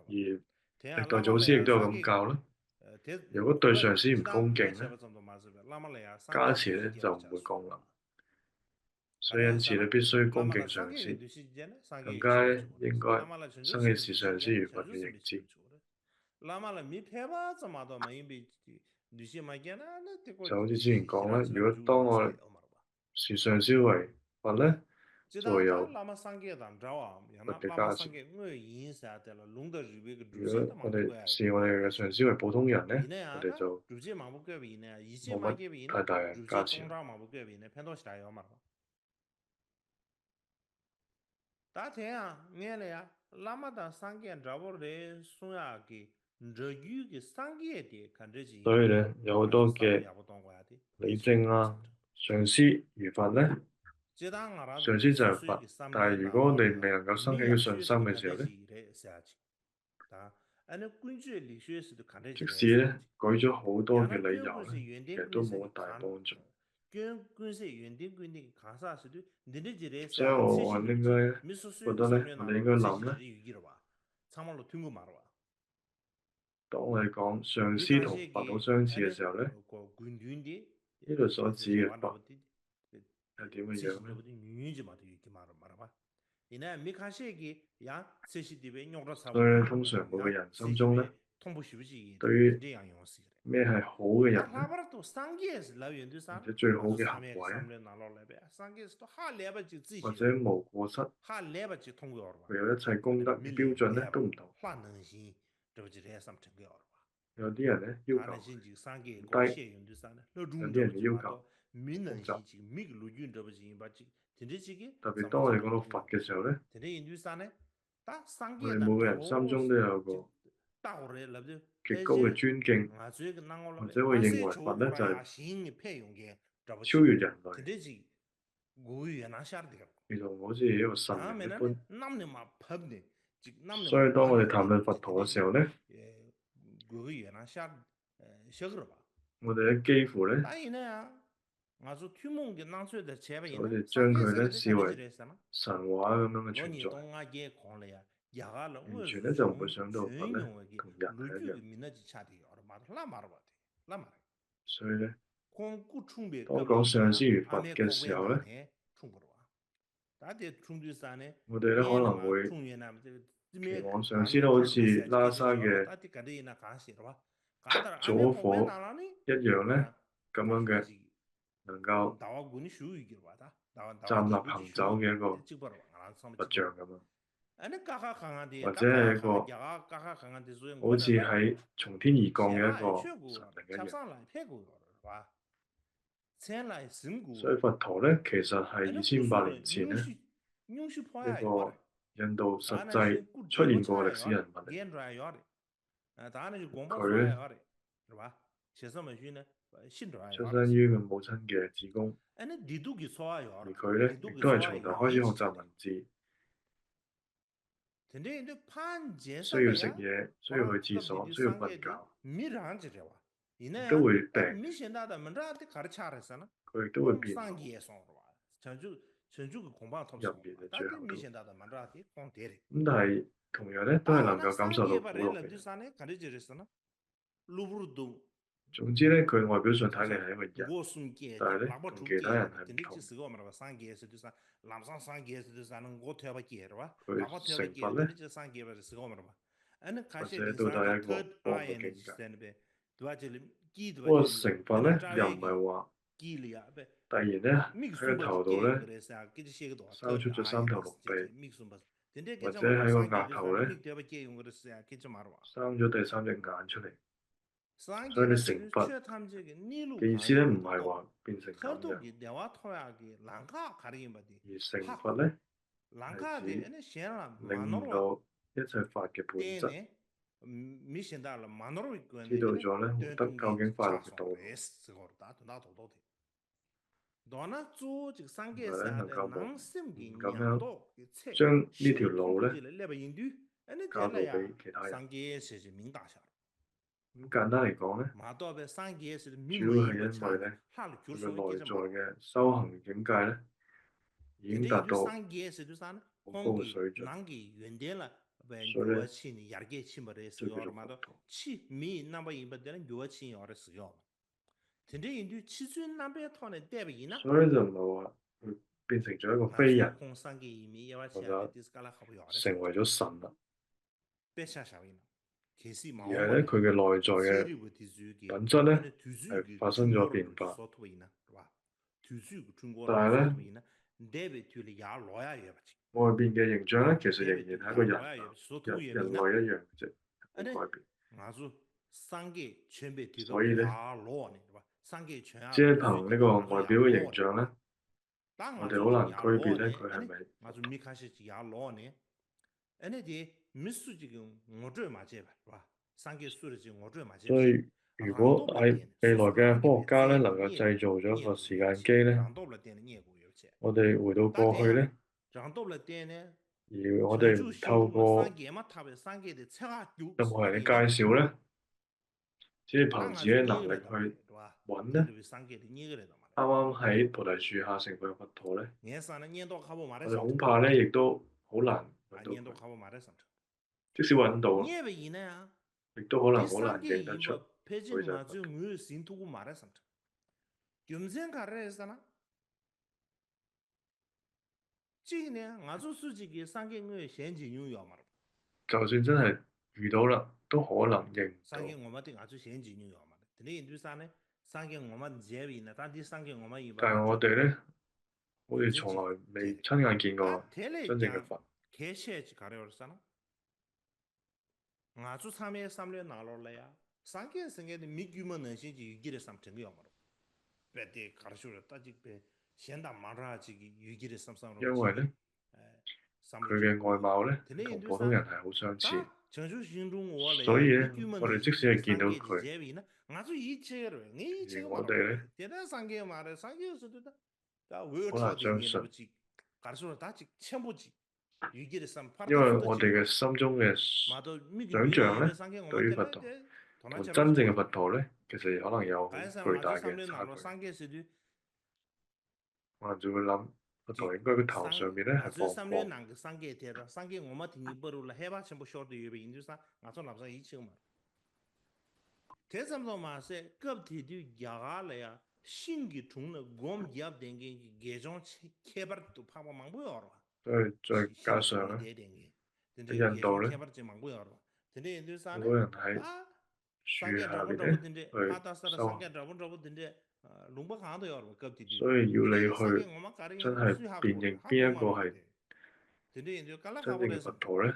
而歷代祖師亦都有咁教啦。如果對上師唔恭敬呢，加持呢就唔會降臨。所以因此呢，必須恭敬上師，更加呢應該生起視上師如佛嘅認知。就好似之前講啦，如果當我視上師為佛呢，就會有佛嘅加持。如果我哋視我哋嘅上師為普通人呢，我哋就冇乜太大嘅加持。所以呢，有好多嘅理證啊，上師如佛呢，上師就係佛。但係如果我哋未能夠生起個信心嘅時候呢，即使呢舉咗好多嘅理由呢，其實都冇乜大幫助。所以我應該覺得呢，我哋應該諗呢，當我哋講上師同佛好相似嘅時候呢，呢度所指嘅佛係點嘅樣呢？所以呢，通常每個人心中呢，對於咩係好嘅人呢，或者最好嘅行為呢，或者無過失，佢有一切功德嘅標準呢，都唔同。有啲人呢要求低，有啲人嘅要求複雜。特別當我哋講到佛嘅時候呢，我哋每個人心中都有個極高嘅尊敬，或者會認為佛呢就係超越人類，其實好似一個神靈一般。所以當我哋談論佛陀嘅時候呢，我哋呢幾乎呢，就好似將佢呢視為神話咁樣嘅存在，完全呢就唔會想到佛呢同人係一樣。所以呢，當講上師如佛嘅時候呢，我哋咧可能會期望上司都好似拉薩嘅左火一樣咧，咁樣嘅能夠站立行走嘅一個佛像咁樣，或者係一個好似喺從天而降嘅一個神靈一樣。所以佛陀咧，其實係2500年前咧一個印度實際出現過嘅歷史人物嚟。佢咧出身於佢母親嘅子宮，而佢咧亦都係從頭開始學習文字，需要食嘢，需要去廁所，需要瞓覺，亦都會病，佢亦都會變老。入滅啊，最後都咁，但係同樣咧都係能夠感受到苦樂嘅人。總之咧，佢外表上睇嚟係一個人，但係咧同其他人係唔同。佢成佛咧，或者到底係一個科學嘅境界。不過成佛咧又唔係話突然咧喺個頭度咧生出咗3頭6臂，或者喺個額頭咧生咗第3隻眼出嚟。所以你成佛嘅意思咧，唔係話變成咁嘅，而成佛咧係指領悟到一切法嘅本質，知道咗咧獲得究竟快樂嘅道路，同埋咧能夠無誤咁樣將呢條路咧教導俾其他人。咁簡單嚟講咧，主要係因為咧佢嘅內在嘅修行境界咧已經達到好高嘅水準，所以咧就叫做佛陀。所以就唔係話佢變成咗一個非人，或者成為咗神啦，而係咧佢嘅內在嘅品質咧係發生咗變化，但係咧外邊嘅形象咧其實仍然係一個人類一樣嘅啫，冇改變。所以咧，只係憑呢個外表嘅形象咧，我哋好難區別咧佢係咪佛陀。所以如果喺未來嘅科學家咧能夠製造咗一個時間機咧，我哋回到過去咧，而我哋唔透過任何人嘅介紹咧，只係憑自己嘅能力去揾咧，啱啱喺菩提樹下成為佛陀咧，我哋恐怕咧亦都好難揾到佢。即使揾到，亦都可能好難認得出佢就係佛陀。就算真係遇到啦，都可能認唔到。但係我哋咧，好似從來未親眼見過真正嘅佛。因為咧，佢嘅外貌咧同普通人係好相似，所以咧，我哋即使係見到佢，而我哋咧好難相信，因為我哋嘅心中嘅想像咧，對於佛陀同真正嘅佛陀咧，其實可能有好巨大嘅差距。可能就會諗佛陀應該個頭上面咧係放光。 신기 중의 곰 기업 된게 개종 개발도 파고 망고요. 所以再加신기 중의上咧대den게. 喺 근데 印度 개종 咧，개발지 망고요. 근데 인도 好 산에 多人喺 다 樹 상계 下 잡은 邊咧 잡은데 去 파다스라 修行，상계 잡은데 농부 강도 요. 급디디. 所以要你 근데 상계 去 엄마 真 가리는 係 수하고 辨認 하고 邊一個 말로 係 돼. 근데 인도 깔라 真 하고 正嘅佛 그래서 陀咧，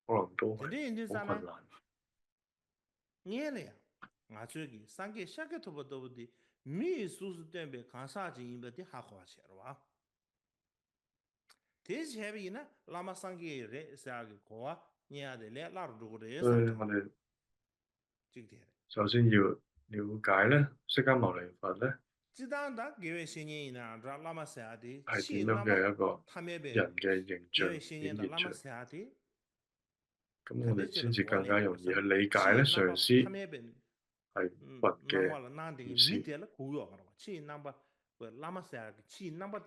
可能都係 근데 인도 好困 산에 難。녜래야. 아주기 상계 샤게토버도디 미 수수 때문에 간사지 임베디 하고 하셔와. 대시해비나 라마 상계 레 사게 고아 냐데 레 라르두고레 所以 삼자. 我哋 지게. 首先要了解咧，釋迦牟尼佛咧 지단다 계획 신년이나 라마 사야디 係 치 點樣 남바 嘅一個 탐에베 人嘅形象 계획 顯 신년다 現出 라마 嚟， 사야디 咁我哋先 단대절은 至更加 고안에 容易去 그래서 理解 치 咧 남바 上師 탐에베 係佛嘅 남와라 난데 意思。미텔 고요 그러고 치 남바 라마 사야디 치 남바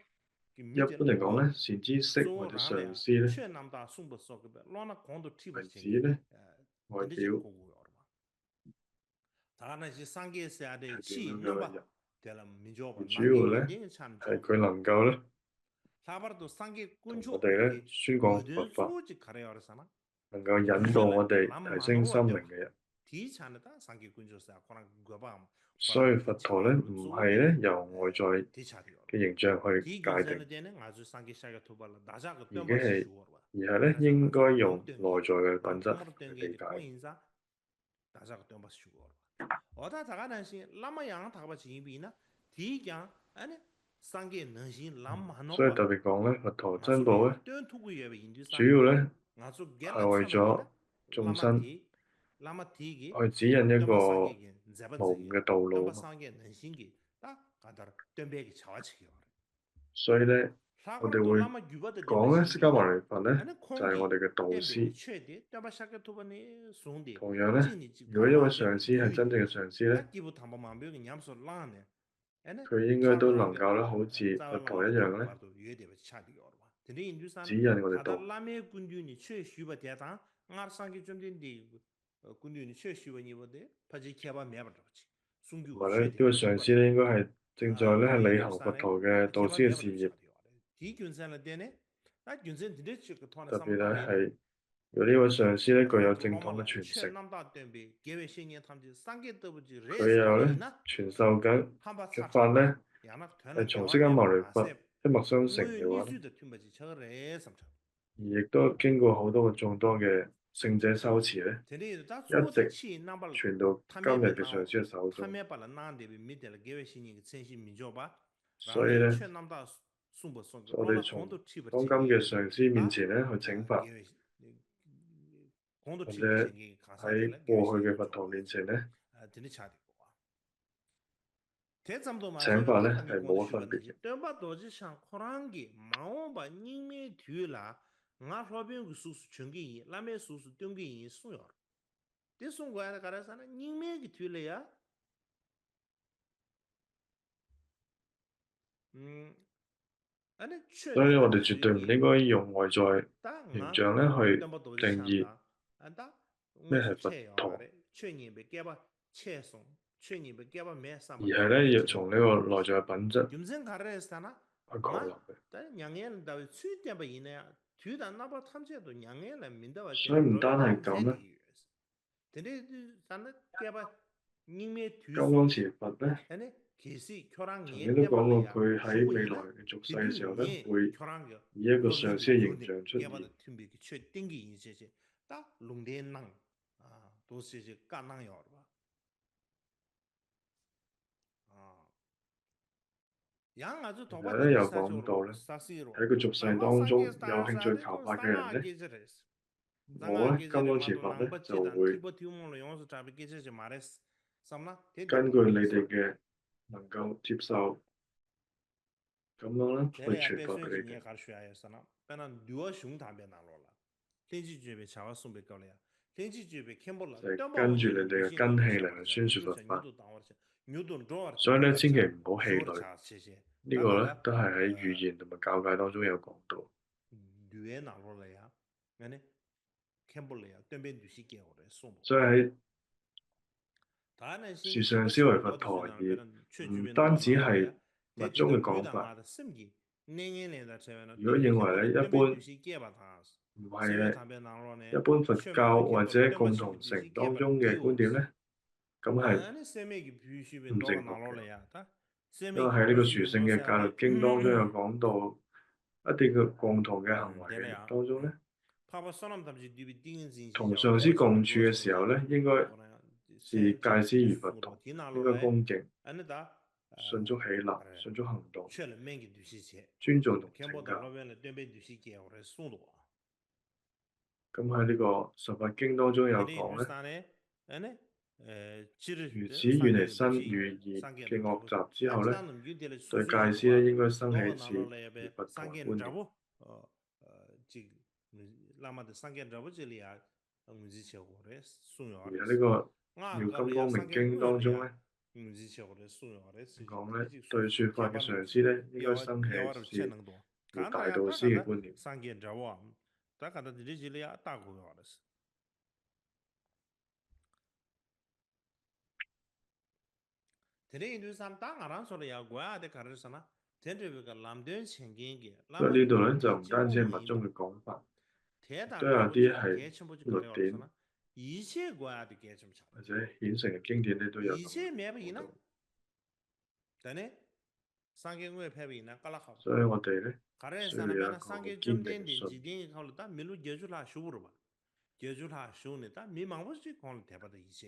一般 미텔 嚟講 고요 咧，善知識或者上 소랑래 師咧 최남다 숨버 속에 로나 공도 티버 係指 생기 咧外 근데지 表 고고요 다나지 상계 사야디 係點 치 樣嘅 남바 人， 대라 민조바 而主 난데 要咧 인딩 참 係 좋아 佢能夠咧 사바도 상계 同 군초 我哋咧 이게 宣講佛 거든 法， 소지 가려서나 能夠引導我哋提升心靈嘅人。 디찬다 상계 군초사 코랑 거밤 所以佛陀咧唔係咧由外在 디차디요 嘅形象去 디 界 균선에 定， 되는 아주 상계 샤가 토발라 나자가 而 뜸바시 係 주어 而係咧應該用內 땡기 在嘅品質 톰으로 去 땡기 理解。 코인사 나자가 뜸바시 주어 어다 다가난시 라마양 다가바지 임비나 디강 아니 상계 능신 람 所以 하노바 特別講咧，佛陀真道 나소기 咧， 뜬투구에 인도 主要咧 나소 係 겔라 為咗 참이나 眾生 라마티기 去指引一個 뜸바 상계기 無 자바지 誤嘅道路 뜸바 嘛。 상계 능신기 딱 가다라 뜸베기 차와치기 所以咧，我哋 사버도 會 라마 유바도 講咧，釋迦牟 데베신비나 尼佛咧 아니 就係、我哋 콩기 嘅導 땜베기 師。 최대 뜸바 샤게 토바니 송데 同樣咧， 진이 집 如果一位 가마 上 베베 師係真正 듀이데 嘅上師咧， 딱 기부 담바만 베기 냠소 라네 아니 佢應該都能 사바랑게 夠咧，好似佛陀一樣咧， 바도 유에데베 차디요 근데 인도산 指引我哋 가다 道。 라메 군주니 최슈바 대당 알상기 좀 된디 군주니 최슈바니 보데 파지 케바 메바르지 同 순규 埋咧，呢 최대 位上師咧應該係正在咧係 근데 履行佛 인도산에 陀嘅導 케바 師嘅事 메바르 業， 차디요 디 균산에 되네 나 균산 디레치 그 토나 特別咧 삼바베나 係如果呢位上師咧具有 그래서 正統嘅 로마라 傳承， 최남다 때문에 계획 신년 탐지 상계 더브지 佢 레스 有咧 하버이나 傳授緊 한바 嘅 차차 法咧 야나 係 되는 從 대화 釋迦牟 메바 尼佛 마세 一脈相承 뭐 嘅話咧， 니수도 tum바지 저래 삼차 而亦都經過好多個眾多嘅聖者修持咧， 근데 다 一 소지 直 치 남발 傳到今日嘅上師嘅手中。 탐에발라 나한테 밑에 계획 신이 sen신 민조바 所以咧， 최남다 숨버 속 我哋 로나 從 공도 치버 當今嘅上師面前咧去請法， 계획 공도 或 치버 者 생기 喺 가사들 過去嘅佛陀面前咧 드니 차디 대zam도 請法咧 마세베 係 니 冇 공도 乜分別 치버는지 嘅。 뜸바 도지 상 코랑기 마오바 닝메 뒤라 nga robin gu su chungi lame su tumgi suyo de sung gwa ga ra sana ningme gi tyle ya ane chue 所以 namba 我哋 de 絕對唔 sugi 應該用外在 ta 形 nga 象咧去 tumba do 定義 shanda anda 咩 ngo su 係佛 che ya 陀， re chue ni be ge ba che song chue ni be ge ba me 而 sama 係咧要從呢個內在嘅品質 yumzen ga re sana 去確立 nga 嘅。 ta nyangyen da chu de ba yin ya tu da na ba tham che do nyangyen la min da ba 所以唔單係咁咧， 근데 sana ge ba 닝메 金 뒤수 剛持佛咧， 아니 계시 교랑 曾 예 經都講過 때발이야 佢喺未來 쇼보이나 嘅續世嘅時候咧， 디디 會 교랑 以一個 그 上 르드 師嘅形 요데 象出 개바도 現。 틈비 최 땡기 이제지 딱 롱데낭 아 도시지 까낭요 봐 아, 양 아주 然後咧 도바도 又講到 사조로 咧， 사시로 喺佢續世 라마 當中 상게 有興趣 스타사데 求 좀 法嘅人 상아 咧， 게제레스 我 상아 咧金 게제레 剛持 마도 佛咧就 낭바치단 會 티버티우몬로 용서 잡이 게제제 마레스 삼나 根據你哋嘅能夠接受咁樣咧去 내가 傳法俾 배수인 你 중에 哋。 가르쳐야겠으나 배는 누워 슝 담배 나로라 텐지 주에 차와 숨배 걸려야 텐지 주에 캠볼라 就係 덤바 跟住你 원지도 哋嘅 무신 根 거도 氣嚟 샤버자 去宣説佛 뉴도 法。 뉴도 당월자 뉴도 로어 所以咧，千祈 덤바자 唔好氣 쇼르 餒。 차 세세 呢個咧都係喺語言同埋教界當中有講到。 뉴에 나로라야 아니 캠볼라야 덤배 뉴시 게오래 숨 所以喺樹上燒為佛陀，而唔單止係密宗嘅講法。如果認為咧，一般唔係咧，一般佛教或者共同城當中嘅觀點咧，咁係唔正確嘅。因為喺呢個殊勝嘅戒律經當中有講到一啲嘅共同嘅行為嘅當中咧，同上師共處嘅時候咧，應該是戒師如佛陀，應該恭敬、迅速起立、迅速行動、尊重同請教。咁喺呢個十法經當中有講咧，如此遠離身語意嘅惡習之後咧，對戒師咧應該生起似如佛陀嘅觀念。而喺呢個妙金剛明經當中咧，講咧對説法嘅上師咧應該生起似如大導師嘅觀念。所以呢度咧就唔單止係密宗嘅講法，都有啲係律典或者顯成嘅經典咧都有咁講到。所以我哋咧需要有一個好堅定嘅信。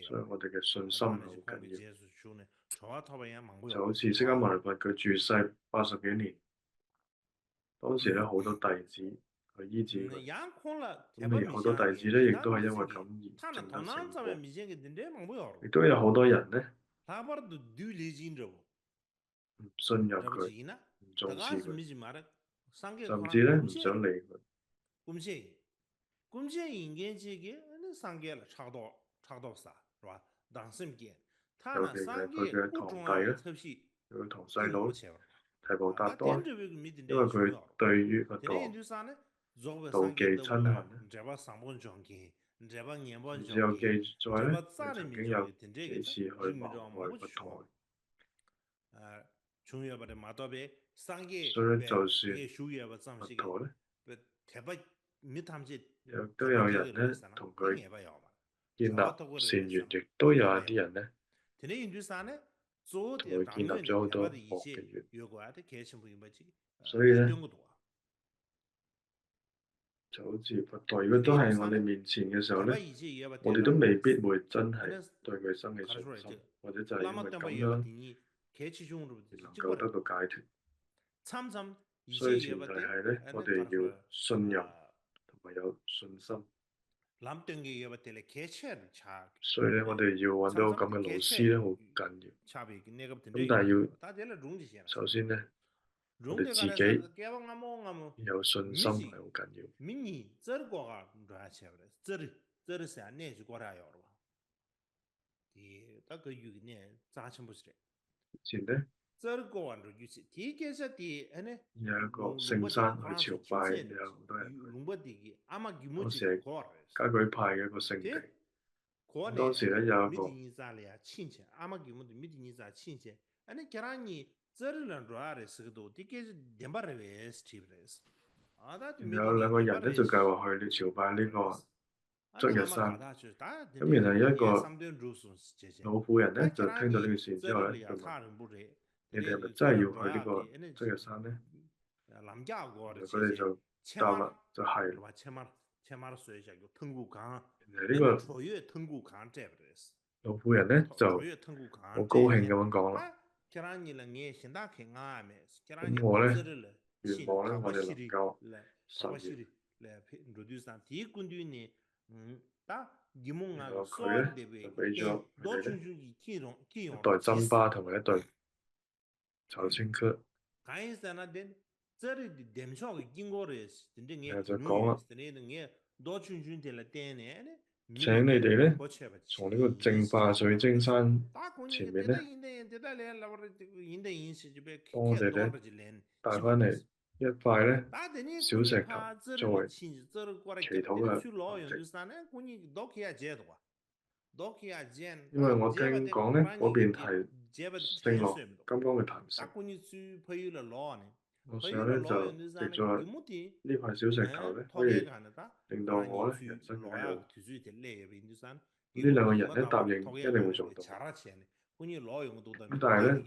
所以我哋嘅信心係好緊要。就好似釋迦牟尼佛佢住世80幾年，當時咧好多弟子去醫治佢，咁而好多弟子咧亦都係因為咁而證得成果，亦都有好多人咧唔信任佢，唔重視佢，甚至咧唔想理佢。尤其係佢嘅堂弟咧，佢嘅堂細佬提婆達多，因為佢對於佛陀妒忌親恨咧，只有記載咧，佢曾經有幾次去謀害佛陀。所以咧，就算佛陀咧，都有人咧同佢建立善緣，亦都有一啲人咧同佢建立咗好多惡嘅緣。所以咧，就好似佛陀，如果都喺我哋面前嘅時候咧，我哋都未必會真係對佢生起信心，或者就係因為咁樣而能夠得到解脫。所以前提係咧，我哋要信任同埋有信心。所以咧，我哋要揾到咁嘅老師咧，好緊要。咁但係要首先咧，我哋自己有信心係好緊要。前咧有一個聖山去朝拜，有好多人去。當時係嘉舉派嘅一個聖地。當時咧有一個有兩個人咧就計劃去朝拜呢個則日山。咁然後一個老婦人咧就聽到呢個事之後咧，就問：你哋係咪真係要去呢個則日山咧？佢哋就答啦，就係。呢個老婦人咧就好高興咁樣講啦。咁我咧願望咧，我哋能夠實現。然後佢咧就俾咗佢哋咧一袋珍巴同埋一袋炒青稞。然後就講啦，請你哋咧從呢個淨化水晶山前面咧，幫我哋咧帶翻嚟一塊咧小石頭作為祈禱嘅環境。因為我聽講咧嗰邊係聖樂金剛嘅壇城，我想咧就藉在呢塊小石頭咧，可以令到我咧人生嘅一日。咁呢兩個人咧答應一定會做到。咁但係咧，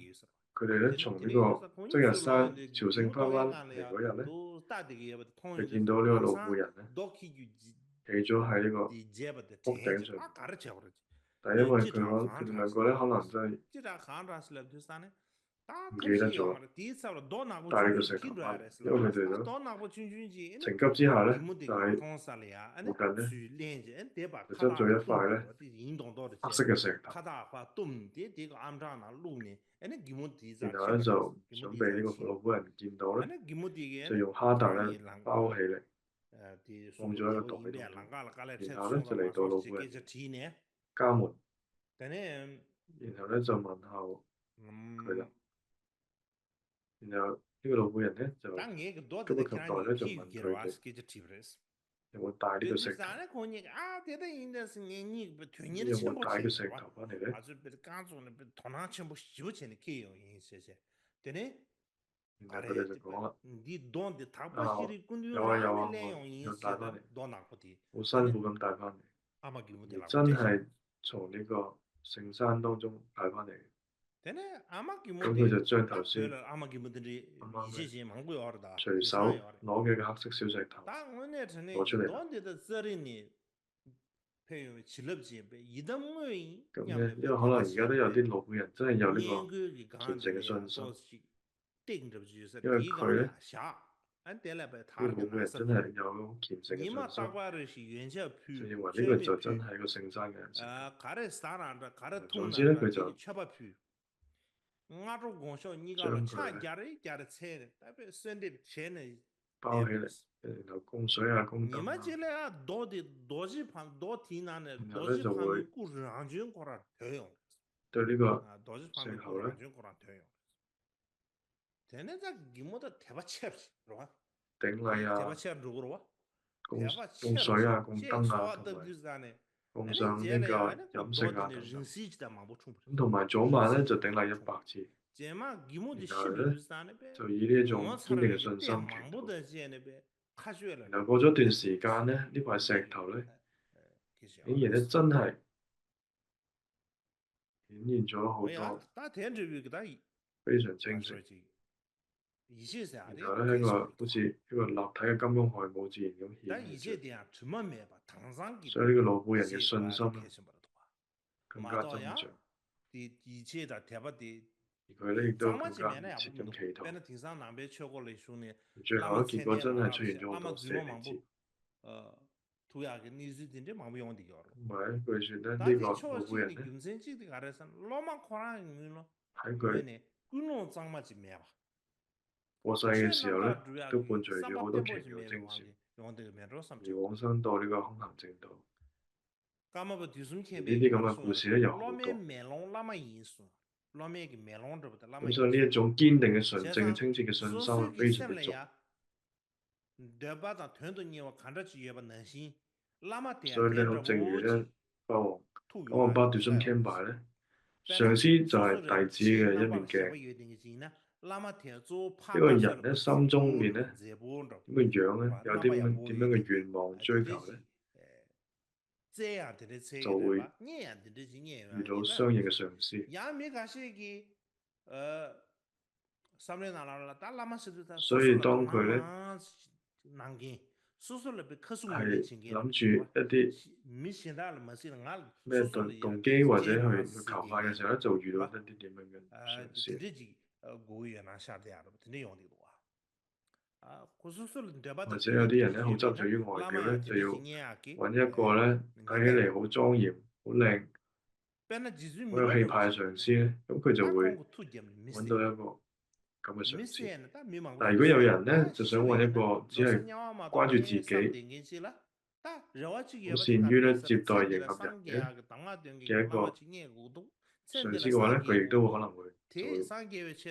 佢哋咧從呢個即日山朝聖翻返嚟嗰日咧，佢見到呢個老婦人咧企咗喺呢個屋頂上面，但係因為佢哋兩個咧可能真係唔記得咗帶呢個石頭翻嚟，因為佢哋都情急之下咧就喺附近咧就執咗一塊咧黑色嘅石頭，然後咧就想俾呢個老婦人見到咧，就用蝦袋咧包起嚟，放咗喺個袋度，然後咧就嚟到老婦人家門，然後咧就問候佢啦。然後呢個老婦人咧就急不及待咧就問佢哋有冇帶呢個石頭，有冇帶個石頭翻嚟咧？然後佢哋就講啦，有啊有啊，我有帶翻嚟，好辛苦咁帶翻嚟，而真係從呢個聖山當中帶翻嚟。咁佢就將頭先啱啱隨手攞嘅個黑色小石頭攞出嚟啦。咁咧，因為可能而家都有啲老婦人真係有呢個純正嘅信心，因為佢咧呢個老婦人真係有虔誠嘅信心，就認為呢個就真係個聖山嘅人先。總之咧，佢就將佢咧包起嚟，然後供水啊、供燈啊，然後咧就會對呢個石頭咧頂禮啊、供水啊、供燈啊，同埋供上呢個飲食啊等等。咁同埋早晚咧就頂禮100次，然後咧就以呢一種堅定嘅信心祈禱。然後過咗一段時間咧，呢塊石頭咧竟然咧真係顯現咗好多非常清晰，然後咧喺個好似一個立體嘅金剛海母自然咁顯現出，所以呢個老婦人嘅信心咧更加增長，而佢咧亦都更加熱切咁祈禱。最後咧結果真係出現咗好多舍利子。同埋咧據說咧呢個老婦人咧喺佢過世嘅時候咧，都伴隨住好多奇妙嘅徵兆，而往生到呢個空行正道。而呢啲咁嘅故事咧有好多，咁所以呢一種堅定嘅純正嘅清澈嘅信心係非常之足。所以咧好正如咧法王九王巴奪心傾敗咧，上師就係弟子嘅一面鏡。呢個人咧心中面咧點嘅樣咧，有啲點樣嘅願望追求咧，就會遇到相應嘅上師。所以當佢咧係諗住一啲咩動機或者去求法嘅時候咧，就遇到一啲點樣嘅上師。或者有啲人咧好執着於外表咧，就要揾一個咧睇起嚟好莊嚴、好靚、好有氣派嘅上師咧，咁佢就會揾到一個咁嘅上師。但係如果有人咧就想揾一個只係關注自己、好善於咧接待迎合人嘅一個上師嘅話咧，佢亦都可能會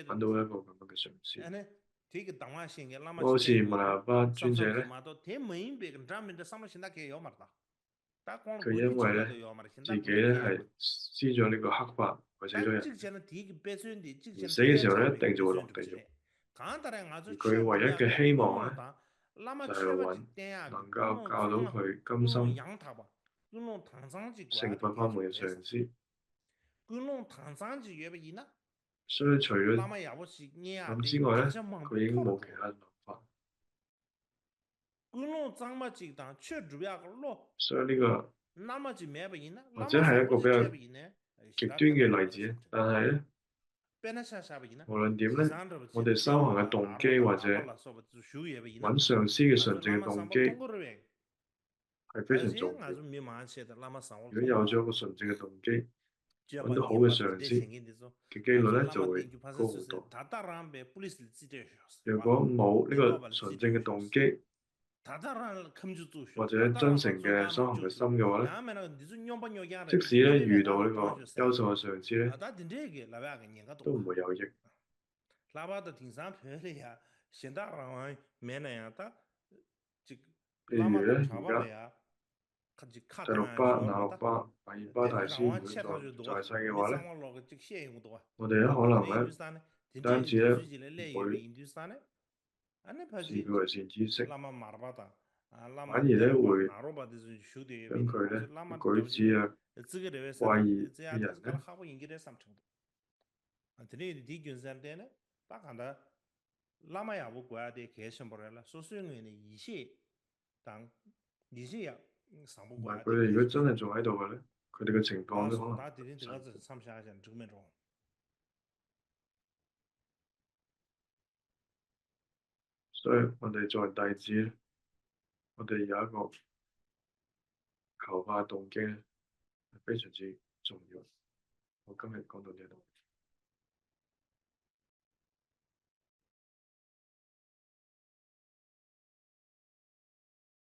揾到一個咁樣嘅上師。好似密勒日巴尊者咧，佢因為咧自己咧係施咗呢個黑法，害死咗人，而死嘅時候咧一定就會落地獄。而佢唯一嘅希望咧就係揾能夠教到佢今生成佛法門嘅上師。所以除咗咁之外咧，佢已經冇其他諗法。所以呢個或者係一個比較極端嘅例子，但係咧，無論點咧，我哋修行嘅動機或者揾上師嘅純正嘅動機係非常重要。如果有咗個純正嘅動機，揾到好嘅上師嘅機率咧就會高好多。如果冇呢個純正嘅動機，或者真誠嘅修行嘅心嘅話咧，即使咧遇到呢個優秀嘅上師咧，都唔會有益。譬如咧，而家第六巴、那六巴、阿爾巴大師如果在世嘅話咧，我哋咧可能咧唔單止咧唔會視佢為善知識，反而咧會將佢咧舉止啊怪異嘅人咧，同埋佢哋如果真係仲喺度嘅咧，佢哋嘅情況咧可能更辛苦。所以我哋作為弟子咧，我哋有一個求法動機咧係非常之重要。我今日講到呢度。